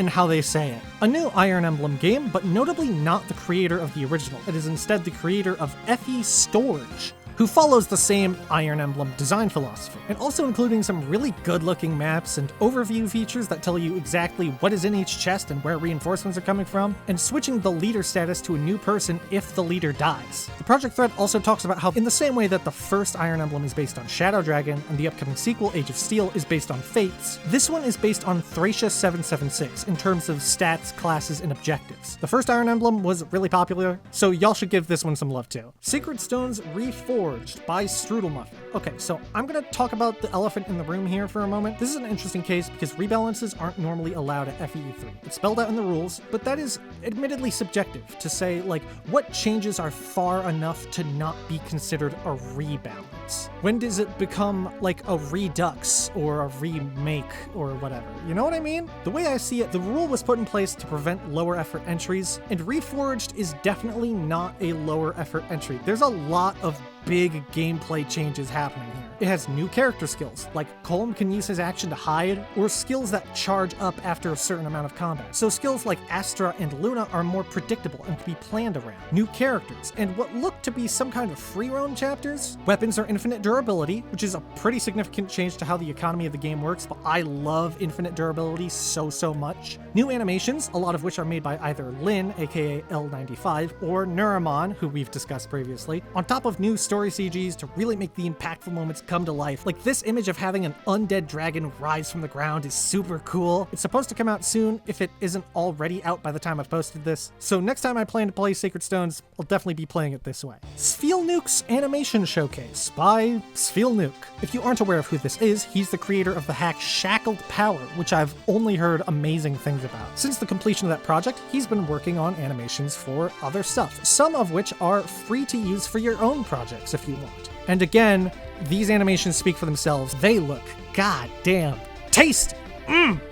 how they say it. A new Iron Emblem game, but notably not the creator of the original. It is instead the creator of FE Storage, who follows the same Iron Emblem design philosophy, and also including some really good-looking maps and overview features that tell you exactly what is in each chest and where reinforcements are coming from, and switching the leader status to a new person if the leader dies. The project thread also talks about how, in the same way that the first Iron Emblem is based on Shadow Dragon and the upcoming sequel, Age of Steel, is based on Fates, this one is based on Thracia 776 in terms of stats, classes, and objectives. The first Iron Emblem was really popular, so y'all should give this one some love too. Sacred Stones Reforged by Strudelmuffin. Okay, so I'm gonna talk about the elephant in the room here for a moment. This is an interesting case because rebalances aren't normally allowed at FEE3. It's spelled out in the rules, but that is admittedly subjective to say, like, what changes are far enough to not be considered a rebalance? When does it become like a redux or a remake or whatever? You know what I mean? The way I see it, the rule was put in place to prevent lower effort entries, and Reforged is definitely not a lower effort entry. There's a lot of big gameplay changes happening here. It has new character skills, like Colm can use his action to hide, or skills that charge up after a certain amount of combat. So skills like Astra and Luna are more predictable and can be planned around. New characters, and what look to be some kind of free roam chapters. Weapons are infinite durability, which is a pretty significant change to how the economy of the game works, but I love infinite durability so much. New animations, a lot of which are made by either Lin, aka L95, or Nuramon, who we've discussed previously, on top of new story CGs to really make the impactful moments come to life. Like this image of having an undead dragon rise from the ground is super cool. It's supposed to come out soon if it isn't already out by the time I've posted this. So next time I plan to play Sacred Stones, I'll definitely be playing it this way. Sphealnuke's Animation Showcase by Sphealnuke. If you aren't aware of who this is, he's the creator of the hack Shackled Power, which I've only heard amazing things about. Since the completion of that project, he's been working on animations for other stuff, some of which are free to use for your own projects if you want. And again, these animations speak for themselves. They look goddamn tasty.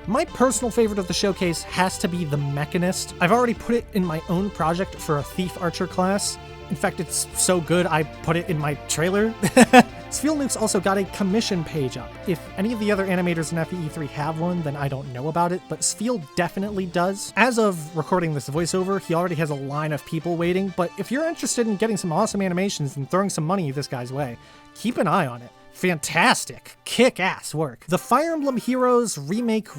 My personal favorite of the showcase has to be the Mechanist. I've already put it in my own project for a Thief Archer class. In fact, it's so good I put it in my trailer. Sphealnuke's also got a commission page up. If any of the other animators in FEE3 have one, then I don't know about it, but Spheal definitely does. As of recording this voiceover, he already has a line of people waiting, but if you're interested in getting some awesome animations and throwing some money this guy's way, keep an eye on it. Fantastic, kick-ass work. The Fire Emblem Heroes Remake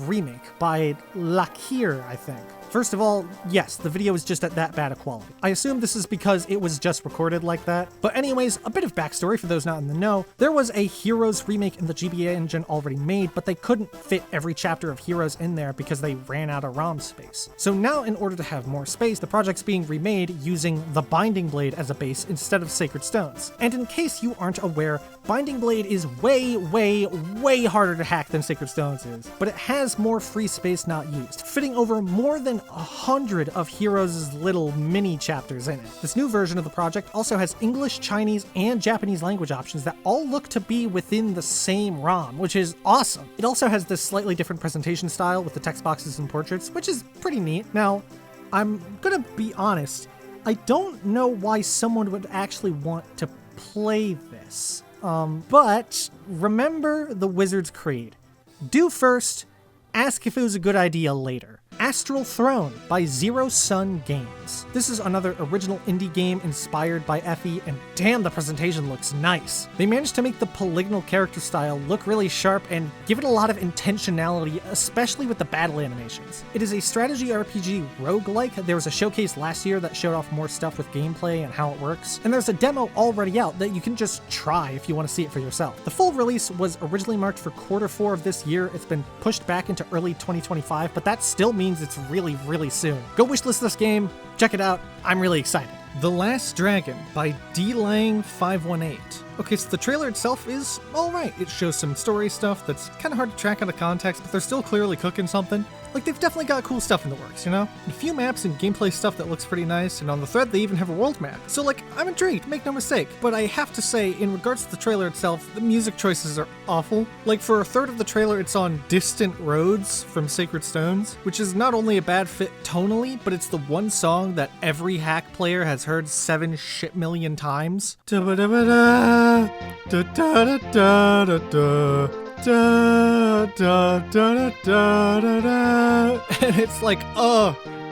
by Lakir, I think. First of all, yes, the video is just at that bad a quality. I assume this is because it was just recorded like that. But anyways, a bit of backstory for those not in the know. There was a Heroes remake in the GBA engine already made, but they couldn't fit every chapter of Heroes in there because they ran out of ROM space. So now, in order to have more space, the project's being remade using the Binding Blade as a base instead of Sacred Stones. And in case you aren't aware, Binding Blade is way harder to hack than Sacred Stones is, but it has more free space not used, fitting over more than 100 of Heroes' little mini chapters in it. This new version of the project also has English, Chinese, and Japanese language options that all look to be within the same ROM, which is awesome. It also has this slightly different presentation style with the text boxes and portraits, which is pretty neat. Now, I'm gonna be honest, I don't know why someone would actually want to play this. But remember the Wizard's Creed. Do first, ask if it was a good idea later. Astral Throne by Zero Sun Games. This is another original indie game inspired by FE, and damn, the presentation looks nice. They managed to make the polygonal character style look really sharp and give it a lot of intentionality, especially with the battle animations. It is a strategy RPG roguelike. There was a showcase last year that showed off more stuff with gameplay and how it works, and there's a demo already out that you can just try if you want to see it for yourself. The full release was originally marked for Q4 of this year. It's been pushed back into early 2025, but that still means it's really soon. Go wishlist this game, check it out, I'm really excited. The Last Dragon by DLang518. Okay, so the trailer itself is alright. It shows some story stuff that's kind of hard to track out of context, but they're still clearly cooking something. Like, they've definitely got cool stuff in the works, you know? And a few maps and gameplay stuff that looks pretty nice, and on the thread they even have a world map. So like, I'm intrigued, make no mistake. But I have to say, in regards to the trailer itself, the music choices are awful. Like, for a third of the trailer it's on Distant Roads from Sacred Stones, which is not only a bad fit tonally, but it's the one song that every hack player has heard 7 shit million times. And it's like,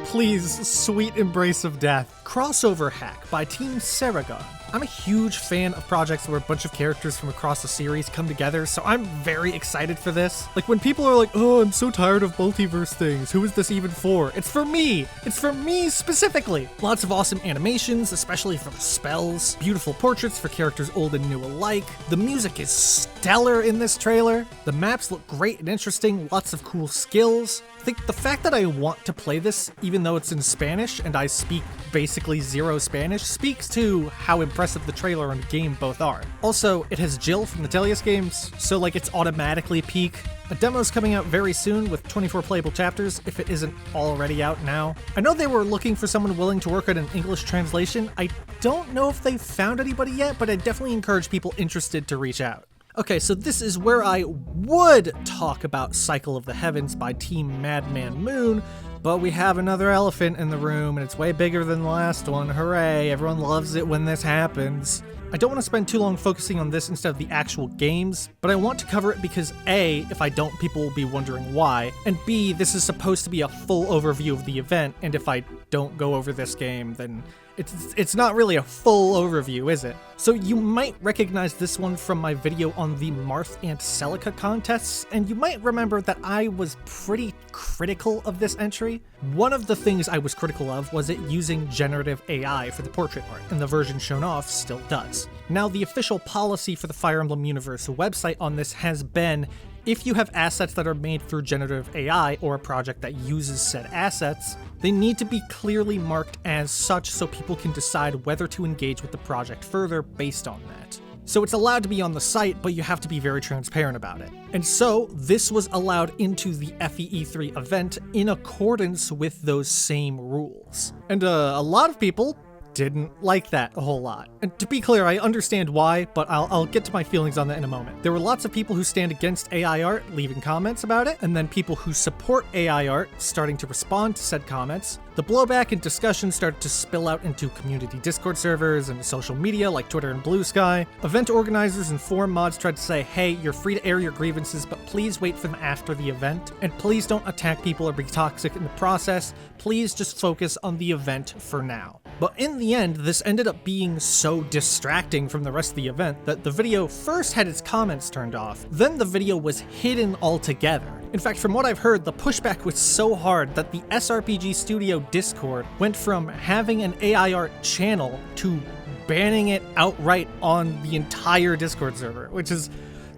Please, sweet embrace of death. Crossover Hack by Team Saragon. I'm a huge fan of projects where a bunch of characters from across the series come together, so I'm very excited for this. Like, when people are like, oh, I'm so tired of multiverse things, who is this even for? It's for me! It's for me specifically! Lots of awesome animations, especially for the spells, beautiful portraits for characters old and new alike, the music is stellar in this trailer, the maps look great and interesting, lots of cool skills. I think the fact that I want to play this, even though it's in Spanish and I speak basically zero Spanish, speaks to how impressive the trailer and the game both are. Also, it has Jill from the Telius games, so like it's automatically peak. A demo's coming out very soon with 24 playable chapters, if it isn't already out now. I know they were looking for someone willing to work on an English translation. I don't know if they've found anybody yet, but I definitely encourage people interested to reach out. Okay, so this is where I would talk about Cycle of the Heavens by Team Madman Moon, but we have another elephant in the room, and it's way bigger than the last one. Hooray, everyone loves it when this happens. I don't want to spend too long focusing on this instead of the actual games, but I want to cover it because A, if I don't, people will be wondering why, and B, this is supposed to be a full overview of the event, and if I don't go over this game, then it's not really a full overview, is it? So you might recognize this one from my video on the Marth and Celica contests, and you might remember that I was pretty critical of this entry. One of the things I was critical of was it using generative AI for the portrait art, and the version shown off still does. Now, the official policy for the Fire Emblem Universe website on this has been, if you have assets that are made through generative AI or a project that uses said assets, they need to be clearly marked as such so people can decide whether to engage with the project further based on that. So it's allowed to be on the site, but you have to be very transparent about it. And so this was allowed into the FEE3 event in accordance with those same rules. And a lot of people didn't like that a whole lot. And to be clear, I understand why, but I'll get to my feelings on that in a moment. There were lots of people who stand against AI art leaving comments about it, and then people who support AI art starting to respond to said comments. The blowback and discussion started to spill out into community Discord servers and social media like Twitter and Blue Sky. Event organizers and forum mods tried to say, hey, you're free to air your grievances, but please wait for them after the event, and please don't attack people or be toxic in the process. Please just focus on the event for now. But in the end, this ended up being so distracting from the rest of the event that the video first had its comments turned off, then the video was hidden altogether. In fact, from what I've heard, the pushback was so hard that the SRPG Studio Discord went from having an AI art channel to banning it outright on the entire Discord server,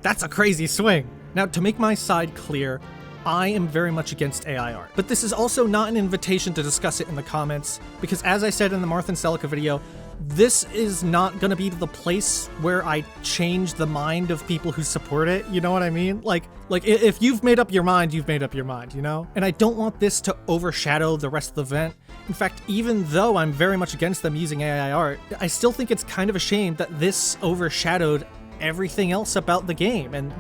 that's a crazy swing. Now, to make my side clear, I am very much against AI art, but this is also not an invitation to discuss it in the comments, because as I said in the Marth and Celica video, this is not gonna be the place where I change the mind of people who support it, you know what I mean? Like if you've made up your mind, you've made up your mind, you know? And I don't want this to overshadow the rest of the event. In fact, even though I'm very much against them using AI art, I still think it's kind of a shame that this overshadowed everything else about the game and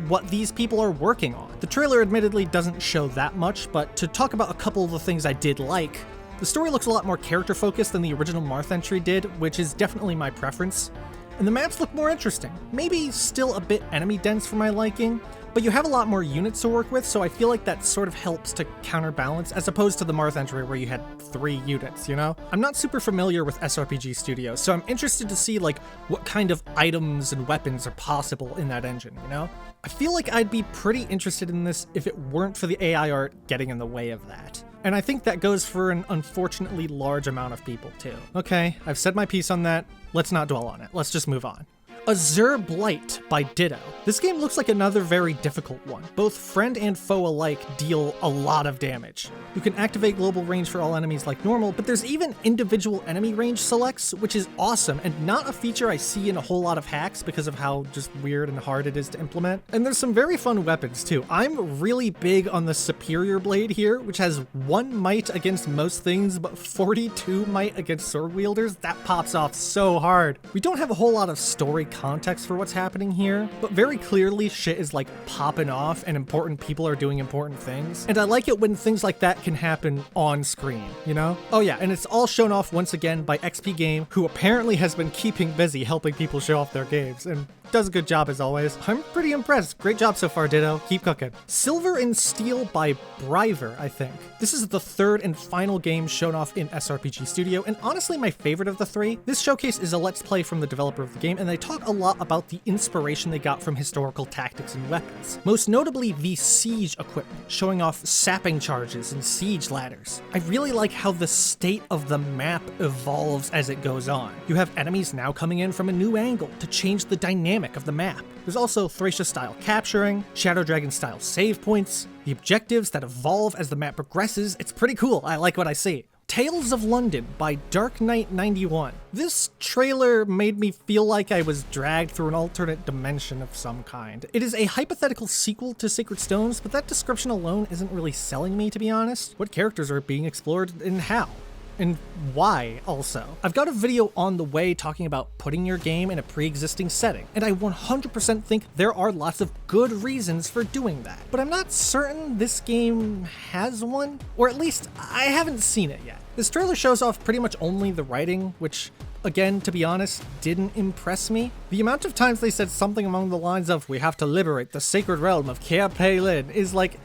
what these people are working on. The trailer admittedly doesn't show that much, but to talk about a couple of the things I did like, the story looks a lot more character-focused than the original Marth entry did, which is definitely my preference. And the maps look more interesting. Maybe still a bit enemy-dense for my liking, but you have a lot more units to work with, so I feel like that sort of helps to counterbalance, as opposed to the Marth entry where you had 3 units, you know? I'm not super familiar with SRPG Studio, so I'm interested to see like what kind of items and weapons are possible in that engine, you know? I feel like I'd be pretty interested in this if it weren't for the AI art getting in the way of that. And I think that goes for an unfortunately large amount of people too. Okay, I've said my piece on that. Let's not dwell on it. Let's just move on. Azure Blight by Ditto. This game looks like another very difficult one. Both friend and foe alike deal a lot of damage. You can activate global range for all enemies like normal, but there's even individual enemy range selects, which is awesome and not a feature I see in a whole lot of hacks because of how just weird and hard it is to implement. And there's some very fun weapons too. I'm really big on the Superior Blade here, which has 1 might against most things, but 42 might against sword wielders. That pops off so hard. We don't have a whole lot of story context for what's happening here, but very clearly shit is like popping off and important people are doing important things. And I like it when things like that can happen on screen, you know? Oh yeah, and it's all shown off once again by XP Game, who apparently has been keeping busy helping people show off their games, and does a good job as always. I'm pretty impressed. Great job so far, Ditto. Keep cooking. Silver and Steel by Briver, I think. This is the third and final game shown off in SRPG Studio, and honestly my favorite of the three. This showcase is a let's play from the developer of the game, and they talk a lot about the inspiration they got from historical tactics and weapons. Most notably the siege equipment, showing off sapping charges and siege ladders. I really like how the state of the map evolves as it goes on. You have enemies now coming in from a new angle to change the dynamic of the map. There's also Thracia-style capturing, Shadow Dragon-style save points, the objectives that evolve as the map progresses. It's pretty cool. I like what I see. Tales of London by Dark Knight 91. This trailer made me feel like I was dragged through an alternate dimension of some kind. It is a hypothetical sequel to Sacred Stones, but that description alone isn't really selling me, to be honest. What characters are being explored and how? And why, also? I've got a video on the way talking about putting your game in a pre-existing setting, and I 100% think there are lots of good reasons for doing that. But I'm not certain this game has one, or at least I haven't seen it yet. This trailer shows off pretty much only the writing, which, again, to be honest, didn't impress me. The amount of times they said something along the lines of, "We have to liberate the sacred realm of Kia Lin," is like,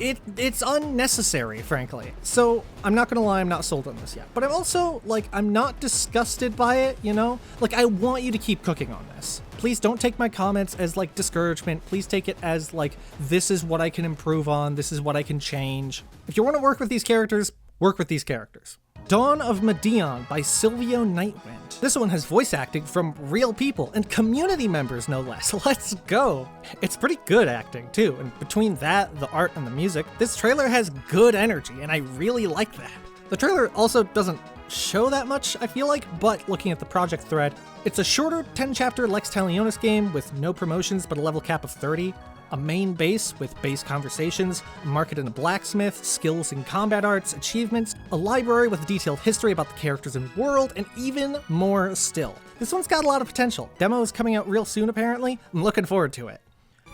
it's unnecessary, frankly. So I'm not gonna lie, I'm not sold on this yet. But I'm also, like, I'm not disgusted by it, you know? Like, I want you to keep cooking on this. Please don't take my comments as, like, discouragement. Please take it as, like, this is what I can improve on, this is what I can change. If you want to work with these characters, work with these characters. Dawn of Medeon by Silvio Nightwind. This one has voice acting from real people and community members, no less. Let's go. It's pretty good acting too, and between that, the art, and the music, this trailer has good energy, and I really like that. The trailer also doesn't show that much, I feel like, but looking at the project thread, it's a shorter 10-chapter Lex Talionis game with no promotions but a level cap of 30. A main base with base conversations, a market and a blacksmith, skills and combat arts, achievements, a library with a detailed history about the characters and world, and even more still. This one's got a lot of potential. Demo is coming out real soon, apparently. I'm looking forward to it.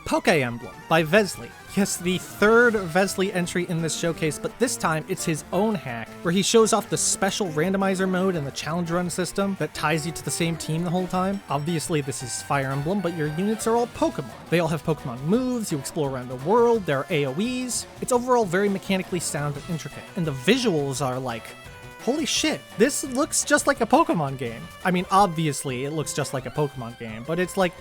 Pokemblem by Vesly. Yes, the third Vesly entry in this showcase, but this time it's his own hack, where he shows off the special randomizer mode and the challenge run system that ties you to the same team the whole time. Obviously this is Fire Emblem, but your units are all Pokemon. They all have Pokemon moves, you explore around the world, there are AoEs. It's overall very mechanically sound and intricate, and the visuals are like, holy shit, this looks just like a Pokemon game. I mean, obviously it looks just like a Pokemon game, but it's like,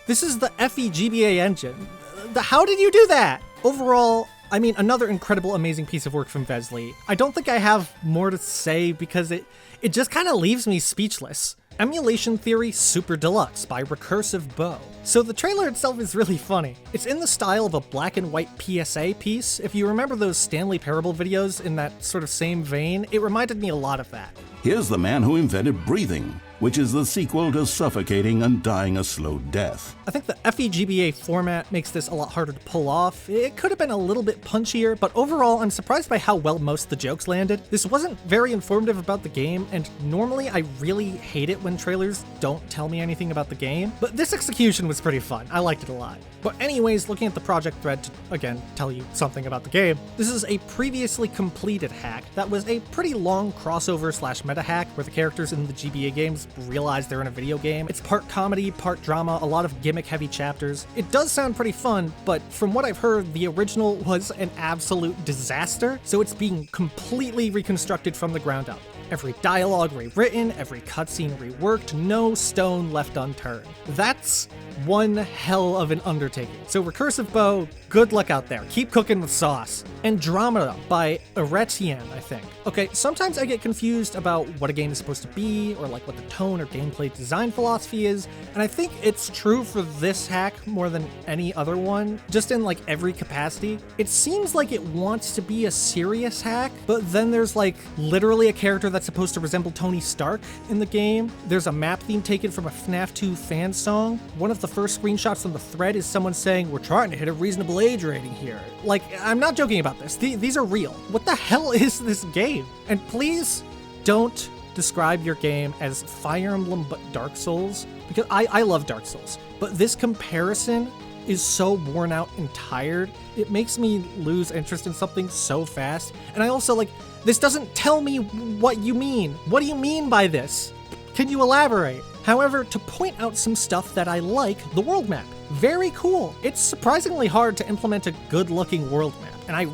this is the FEGBA engine. How did you do that? Overall, I mean, another incredible, amazing piece of work from Vesly. I don't think I have more to say because it just kind of leaves me speechless. Emulation Theory Super Deluxe by Recursive Bow. So the trailer itself is really funny. It's in the style of a black and white PSA piece. If you remember those Stanley Parable videos in that sort of same vein, it reminded me a lot of that. Here's the man who invented breathing, which is the sequel to suffocating and dying a slow death. I think the FEGBA format makes this a lot harder to pull off. It could have been a little bit punchier, but overall I'm surprised by how well most of the jokes landed. This wasn't very informative about the game, and normally I really hate it when trailers don't tell me anything about the game, but this execution was pretty fun. I liked it a lot. But anyways, looking at the project thread to, again, tell you something about the game, this is a previously completed hack that was a pretty long crossover / meta hack where the characters in the GBA games realize they're in a video game. It's part comedy, part drama, a lot of gimmick-heavy chapters. It does sound pretty fun, but from what I've heard, the original was an absolute disaster, so it's being completely reconstructed from the ground up. Every dialogue rewritten, every cutscene reworked, no stone left unturned. That's one hell of an undertaking. So Recursive Bow, good luck out there. Keep cooking with sauce. Andromeda by Eretien, I think. Okay, sometimes I get confused about what a game is supposed to be, or like what the tone or gameplay design philosophy is, and I think it's true for this hack more than any other one, just in like every capacity. It seems like it wants to be a serious hack, but then there's like literally a character that's supposed to resemble Tony Stark in the game. There's a map theme taken from a FNAF 2 fan song. One of the first screenshots on the thread is someone saying, "We're trying to hit a reasonable age rating here." Like, I'm not joking about this. These are real. What the hell is this game? And please don't describe your game as Fire Emblem but Dark Souls, because I love Dark Souls, but this comparison is so worn out and tired, it makes me lose interest in something so fast. And I also, like, this doesn't tell me what you mean. What do you mean by this? Can you elaborate? However, to point out some stuff that I like, the world map. Very cool. It's surprisingly hard to implement a good-looking world map, and I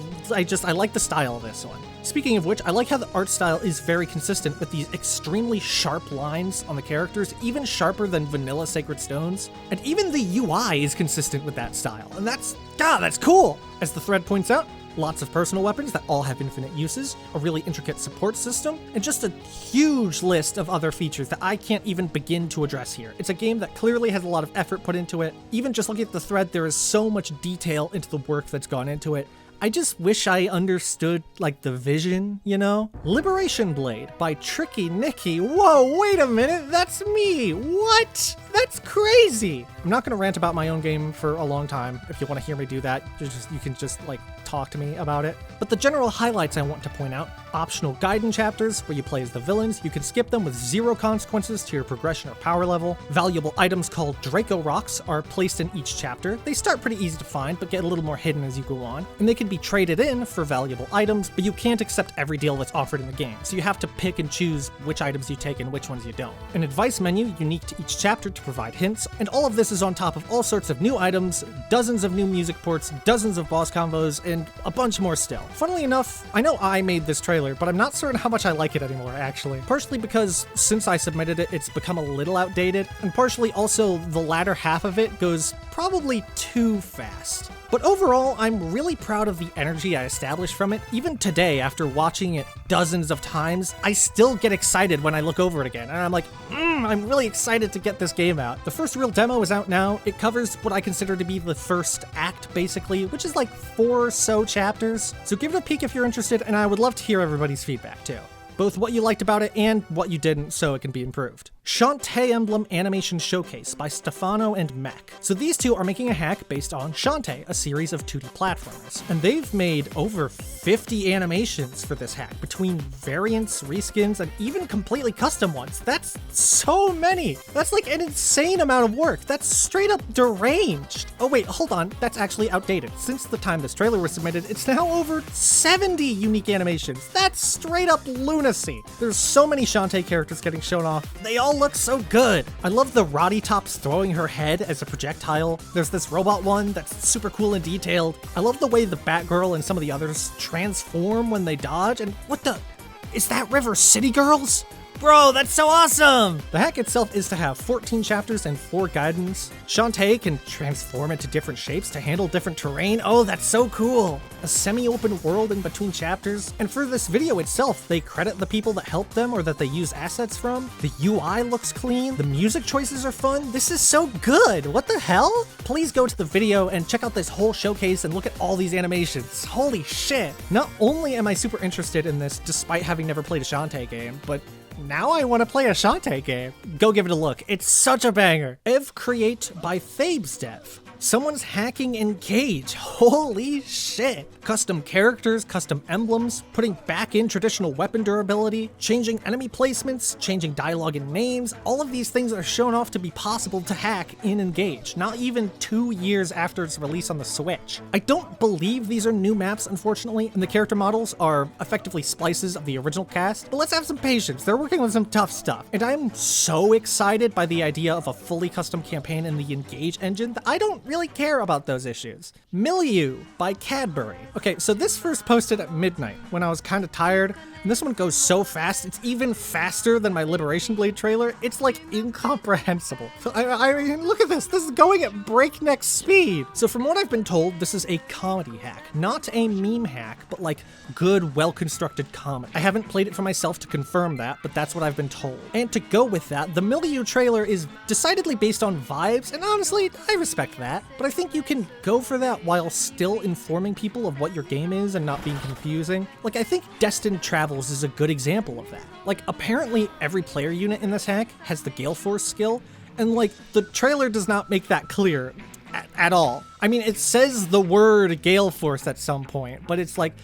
like the style of this one. Speaking of which, I like how the art style is very consistent with these extremely sharp lines on the characters, even sharper than vanilla Sacred Stones. And even the UI is consistent with that style, and that's cool! As the thread points out, lots of personal weapons that all have infinite uses, a really intricate support system, and just a huge list of other features that I can't even begin to address here. It's a game that clearly has a lot of effort put into it. Even just looking at the thread, there is so much detail into the work that's gone into it. I just wish I understood, like, the vision, you know? Liberation Blade by Tricky Nicky. Whoa, wait a minute, that's me! What? That's crazy! I'm not gonna rant about my own game for a long time. If you want to hear me do that, you can just, like, talk to me about it. But the general highlights I want to point out: optional Gaiden chapters where you play as the villains. You can skip them with 0 consequences to your progression or power level. Valuable items called Draco Rocks are placed in each chapter. They start pretty easy to find, but get a little more hidden as you go on. And they can be traded in for valuable items, but you can't accept every deal that's offered in the game. So you have to pick and choose which items you take and which ones you don't. An advice menu unique to each chapter to provide hints, and all of this is on top of all sorts of new items, dozens of new music ports, dozens of boss combos, and a bunch more still. Funnily enough, I know I made this trailer, but I'm not certain how much I like it anymore, actually. Partially because since I submitted it, it's become a little outdated, and partially also the latter half of it goes probably too fast. But overall, I'm really proud of the energy I established from it. Even today, after watching it dozens of times, I still get excited when I look over it again, and I'm like, I'm really excited to get this game out. The first real demo is out now. It covers what I consider to be the first act, basically, which is like 4 or so chapters. So give it a peek if you're interested, and I would love to hear everybody's feedback too. Both what you liked about it and what you didn't, so it can be improved. Shantaemblem Animation Showcase by Stefano and Mech. So these two are making a hack based on Shantae, a series of 2D platformers. And they've made over 50 animations for this hack, between variants, reskins, and even completely custom ones. That's so many! That's like an insane amount of work. That's straight up deranged. Oh wait, hold on, that's actually outdated. Since the time this trailer was submitted, it's now over 70 unique animations. That's straight up lunacy. There's so many Shantae characters getting shown off. They all look so good. I love the Roddy Tops throwing her head as a projectile. There's this robot one that's super cool and detailed. I love the way the Batgirl and some of the others transform when they dodge, and what the? Is that River City Girls? Bro, that's so awesome! The hack itself is to have 14 chapters and 4 guidons. Shantae can transform into different shapes to handle different terrain. Oh, that's so cool! A semi-open world in between chapters. And for this video itself, they credit the people that helped them or that they use assets from. The UI looks clean. The music choices are fun. This is so good! What the hell? Please go to the video and check out this whole showcase and look at all these animations. Holy shit! Not only am I super interested in this despite having never played a Shantae game, but now I want to play a Shantae game. Go give it a look. It's such a banger. Ev Create by Favs Dev. Someone's hacking Engage. Holy shit. Custom characters, custom emblems, putting back in traditional weapon durability, changing enemy placements, changing dialogue and names. All of these things are shown off to be possible to hack in Engage, not even 2 years after its release on the Switch. I don't believe these are new maps, unfortunately, and the character models are effectively splices of the original cast, but let's have some patience. They're working on some tough stuff, and I'm so excited by the idea of a fully custom campaign in the Engage engine that I don't really care about those issues. Milieu by Cadbury. Okay, so this first posted at midnight when I was kind of tired, and this one goes so fast, it's even faster than my Liberation Blade trailer. It's like incomprehensible. I mean, look at this. This is going at breakneck speed. So from what I've been told, this is a comedy hack, not a meme hack, but like good, well-constructed comedy. I haven't played it for myself to confirm that, but that's what I've been told. And to go with that, the Milieu trailer is decidedly based on vibes, and honestly, I respect that. But I think you can go for that while still informing people of what your game is and not being confusing. Like, I think Destined Travels is a good example of that. Like, apparently every player unit in this hack has the Gale Force skill, and like, the trailer does not make that clear at all. I mean, it says the word Gale Force at some point, but it's like,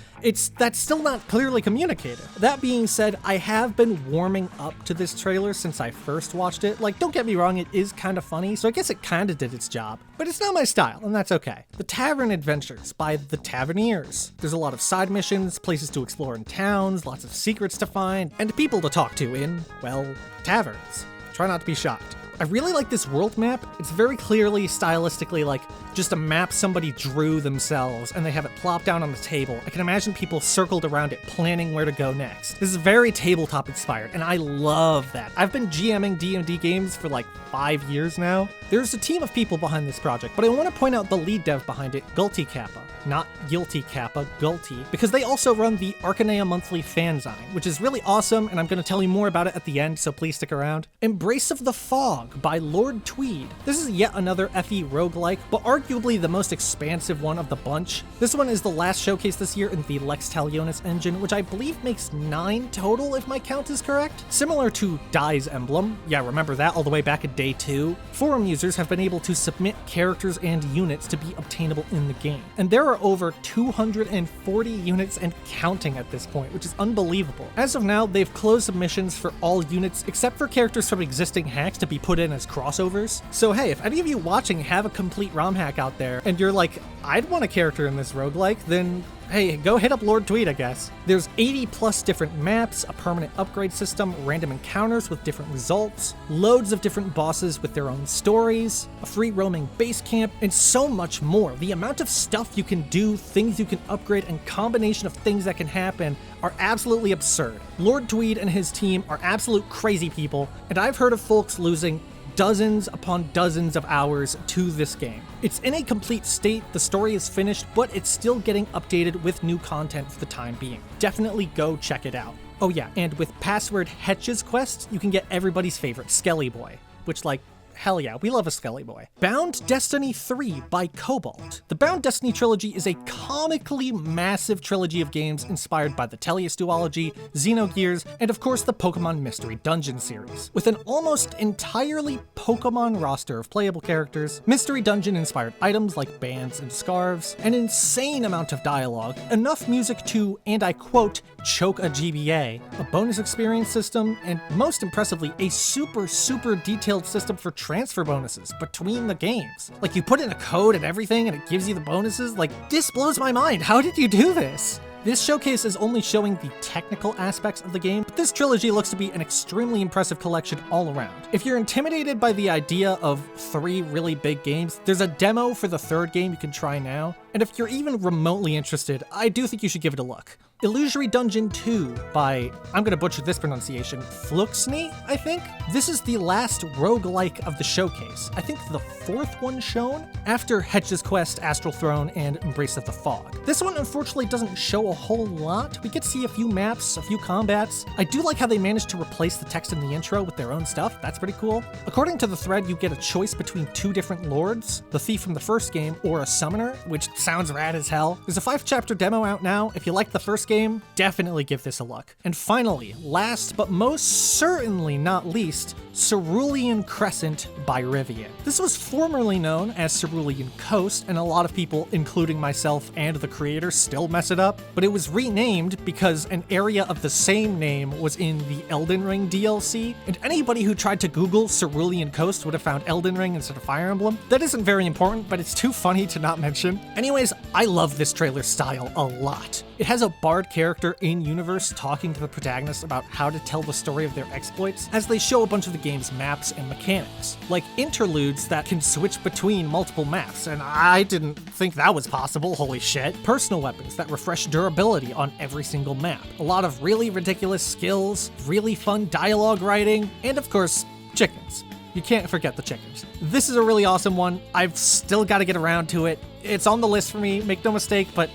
that's still not clearly communicated. That being said, I have been warming up to this trailer since I first watched it. Like, don't get me wrong, it is kind of funny, so I guess it kind of did its job. But it's not my style, and that's okay. The Tavern Adventures by the Taverniers. There's a lot of side missions, places to explore in towns, lots of secrets to find, and people to talk to in, well, taverns. Try not to be shocked. I really like this world map. It's very clearly, stylistically, like just a map somebody drew themselves and they have it plopped down on the table. I can imagine people circled around it planning where to go next. This is very tabletop inspired and I love that. I've been GMing D&D games for like 5 years now. There's a team of people behind this project, but I want to point out the lead dev behind it, Gulty Kappa. Not Guilty Kappa, Gulty, because they also run the Arcanea Monthly fanzine, which is really awesome, and I'm going to tell you more about it at the end, so please stick around. Embrace of the Fog by Lord Tweed. This is yet another FE roguelike, but arguably the most expansive one of the bunch. This one is the last showcase this year in the Lex Talionis engine, which I believe makes 9 total if my count is correct. Similar to Dai's Emblem, yeah, remember that all the way back in day 2? Forum users have been able to submit characters and units to be obtainable in the game, and there are over 240 units and counting at this point, which is unbelievable. As of now, they've closed submissions for all units except for characters from existing hacks to be put in as crossovers. So hey, if any of you watching have a complete ROM hack out there and you're like, I'd want a character in this roguelike, then hey, go hit up Lord Tweed, I guess. There's 80 plus different maps, a permanent upgrade system, random encounters with different results, loads of different bosses with their own stories, a free roaming base camp, and so much more. The amount of stuff you can do, things you can upgrade, and combination of things that can happen are absolutely absurd. Lord Tweed and his team are absolute crazy people, and I've heard of folks losing dozens upon dozens of hours to this game. It's in a complete state, the story is finished, but it's still getting updated with new content for the time being. Definitely go check it out. Oh yeah, and with password Hetch's Quest, you can get everybody's favorite Skelly Boy, which like, hell yeah, we love a Skelly Boy. Bound Destiny 3 by Cobalt. The Bound Destiny trilogy is a comically massive trilogy of games inspired by the Tellius duology, Xenogears, and of course the Pokemon Mystery Dungeon series. With an almost entirely Pokemon roster of playable characters, Mystery Dungeon inspired items like bands and scarves, an insane amount of dialogue, enough music to, and I quote, choke a GBA, a bonus experience system, and most impressively, a super detailed system for transfer bonuses between the games. Like you put in a code and everything and it gives you the bonuses. Like this blows my mind. How did you do this? This showcase is only showing the technical aspects of the game, but this trilogy looks to be an extremely impressive collection all around. If you're intimidated by the idea of 3 really big games, there's a demo for the 3rd game you can try now, and if you're even remotely interested, I do think you should give it a look. Illusory Dungeon 2 by, I'm gonna butcher this pronunciation, Fluxney, I think? This is the last roguelike of the showcase. I think the 4th one shown, after Hetch's Quest, Astral Throne, and Embrace of the Fog. This one unfortunately doesn't show a whole lot. We get to see a few maps, a few combats. I do like how they managed to replace the text in the intro with their own stuff. That's pretty cool. According to the thread, you get a choice between 2 different lords, the thief from the first game or a summoner, which sounds rad as hell. There's a 5-chapter demo out now. If you like the first game, definitely give this a look. And finally, last but most certainly not least, Cerulean Crescent by Rivian. This was formerly known as Cerulean Coast, and a lot of people, including myself and the creator, still mess it up, but it was renamed because an area of the same name was in the Elden Ring DLC, and anybody who tried to Google Cerulean Coast would have found Elden Ring instead of Fire Emblem. That isn't very important, but it's too funny to not mention. Anyways, I love this trailer style a lot. It has a bard character in-universe talking to the protagonist about how to tell the story of their exploits as they show a bunch of the game's maps and mechanics, like interludes that can switch between multiple maps, and I didn't think that was possible, holy shit. Personal weapons that refresh durability on every single map. A lot of really ridiculous skills, really fun dialogue writing, and of course, chickens. You can't forget the chickens. This is a really awesome one. I've still got to get around to it. It's on the list for me, make no mistake, but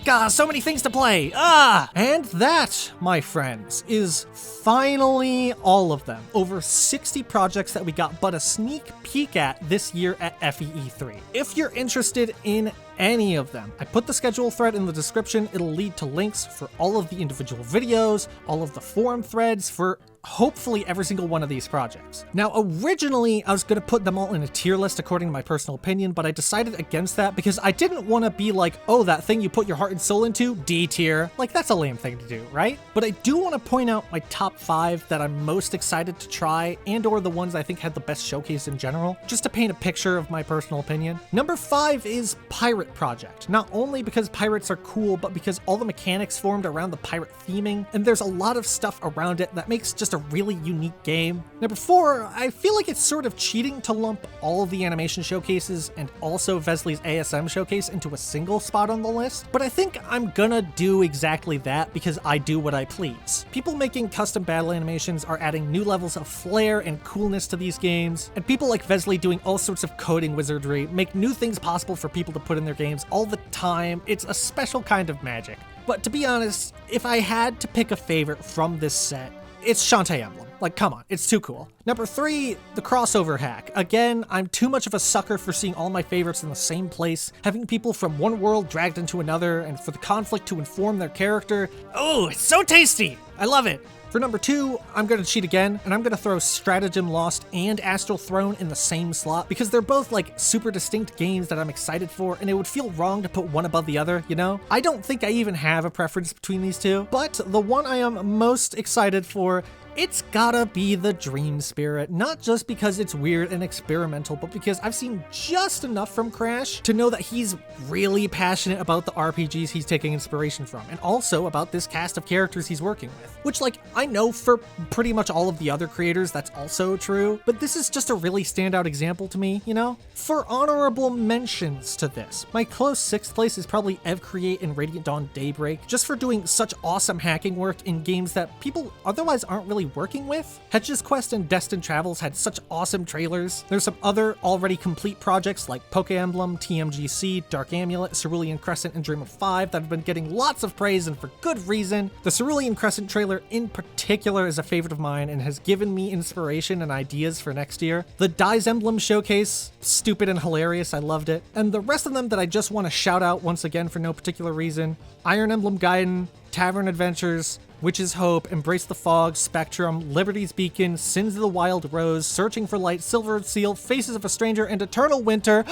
God, so many things to play! And that, my friends, is finally all of them. Over 60 projects that we got but a sneak peek at this year at FEE3. If you're interested in any of them, I put the schedule thread in the description. It'll lead to links for all of the individual videos, all of the forum threads for hopefully every single one of these projects. Now, originally, I was going to put them all in a tier list according to my personal opinion, but I decided against that because I didn't want to be like, oh, that thing you put your heart and soul into, D tier. Like, that's a lame thing to do, right? But I do want to point out my top 5 that I'm most excited to try and or the ones I think had the best showcase in general, just to paint a picture of my personal opinion. Number 5 is Pirate Project. Not only because pirates are cool, but because all the mechanics formed around the pirate theming, and there's a lot of stuff around it that makes just a really unique game. Number 4, I feel like it's sort of cheating to lump all of the animation showcases and also Vesly's ASM showcase into a single spot on the list, but I think I'm gonna do exactly that because I do what I please. People making custom battle animations are adding new levels of flair and coolness to these games, and people like Vesly doing all sorts of coding wizardry make new things possible for people to put in their games all the time. It's a special kind of magic. But to be honest, if I had to pick a favorite from this set, it's Shantaemblem. Like, come on, it's too cool. Number 3, the crossover hack. Again, I'm too much of a sucker for seeing all my favorites in the same place, having people from one world dragged into another, and for the conflict to inform their character. Oh, it's so tasty! I love it. For number 2, I'm gonna cheat again, and I'm gonna throw Stratagem Lost and Astral Throne in the same slot, because they're both like super distinct games that I'm excited for, and it would feel wrong to put one above the other, you know? I don't think I even have a preference between these two, but the one I am most excited for, it's gotta be the Dream Spirit, not just because it's weird and experimental, but because I've seen just enough from Crash to know that he's really passionate about the RPGs he's taking inspiration from, and also about this cast of characters he's working with. Which, like, I know for pretty much all of the other creators that's also true, but this is just a really standout example to me, you know? For honorable mentions to this, my close 6th place is probably EvCreate and Radiant Dawn Daybreak, just for doing such awesome hacking work in games that people otherwise aren't really working with. Hedge's Quest and Destined Travels had such awesome trailers. There's some other already complete projects like Pokemblem, TMGC, Dark Amulet, Cerulean Crescent, and Dream of 5 that have been getting lots of praise and for good reason. The Cerulean Crescent trailer in particular is a favorite of mine and has given me inspiration and ideas for next year. The Dies Emblem showcase, stupid and hilarious, I loved it. And the rest of them that I just want to shout out once again for no particular reason: Iron Emblem Gaiden, Tavern Adventures, Witch's Hope, Embrace the Fog, Spectrum, Liberty's Beacon, Sins of the Wild Rose, Searching for Light, Silver Seal, Faces of a Stranger, and Eternal Winter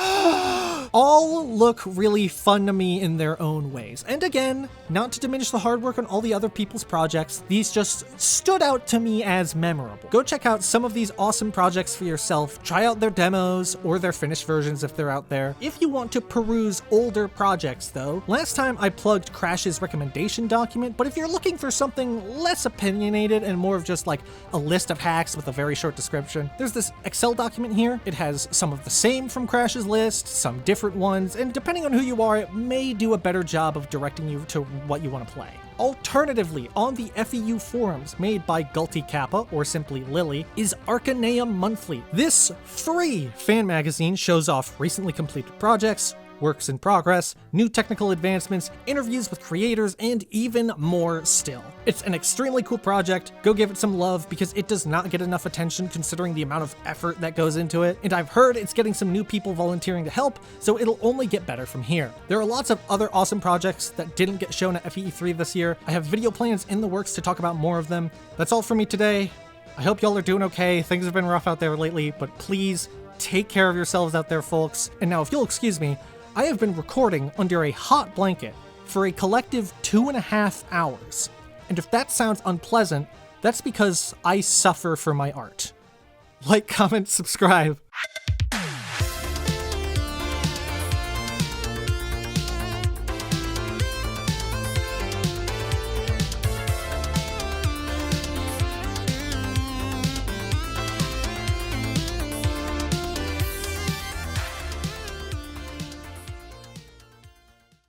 all look really fun to me in their own ways. And again, not to diminish the hard work on all the other people's projects, these just stood out to me as memorable. Go check out some of these awesome projects for yourself, try out their demos or their finished versions if they're out there. If you want to peruse older projects though, last time I plugged Crash's recommendation document, but if you're looking for something less opinionated and more of just like a list of hacks with a very short description, there's this Excel document here. It has some of the same from Crash's list, some different ones, and depending on who you are, it may do a better job of directing you to what you want to play. Alternatively, on the FEU forums made by Gulty Kappa, or simply Lily, is Arcaneum Monthly. This free fan magazine shows off recently completed projects, works in progress, new technical advancements, interviews with creators, and even more still. It's an extremely cool project. Go give it some love because it does not get enough attention considering the amount of effort that goes into it, and I've heard it's getting some new people volunteering to help, so it'll only get better from here. There are lots of other awesome projects that didn't get shown at FEE3 this year. I have video plans in the works to talk about more of them. That's all for me today. I hope y'all are doing okay. Things have been rough out there lately, but please take care of yourselves out there, folks. And now, if you'll excuse me, I have been recording under a hot blanket for a collective 2.5 hours. And if that sounds unpleasant, that's because I suffer for my art. Like, comment, subscribe.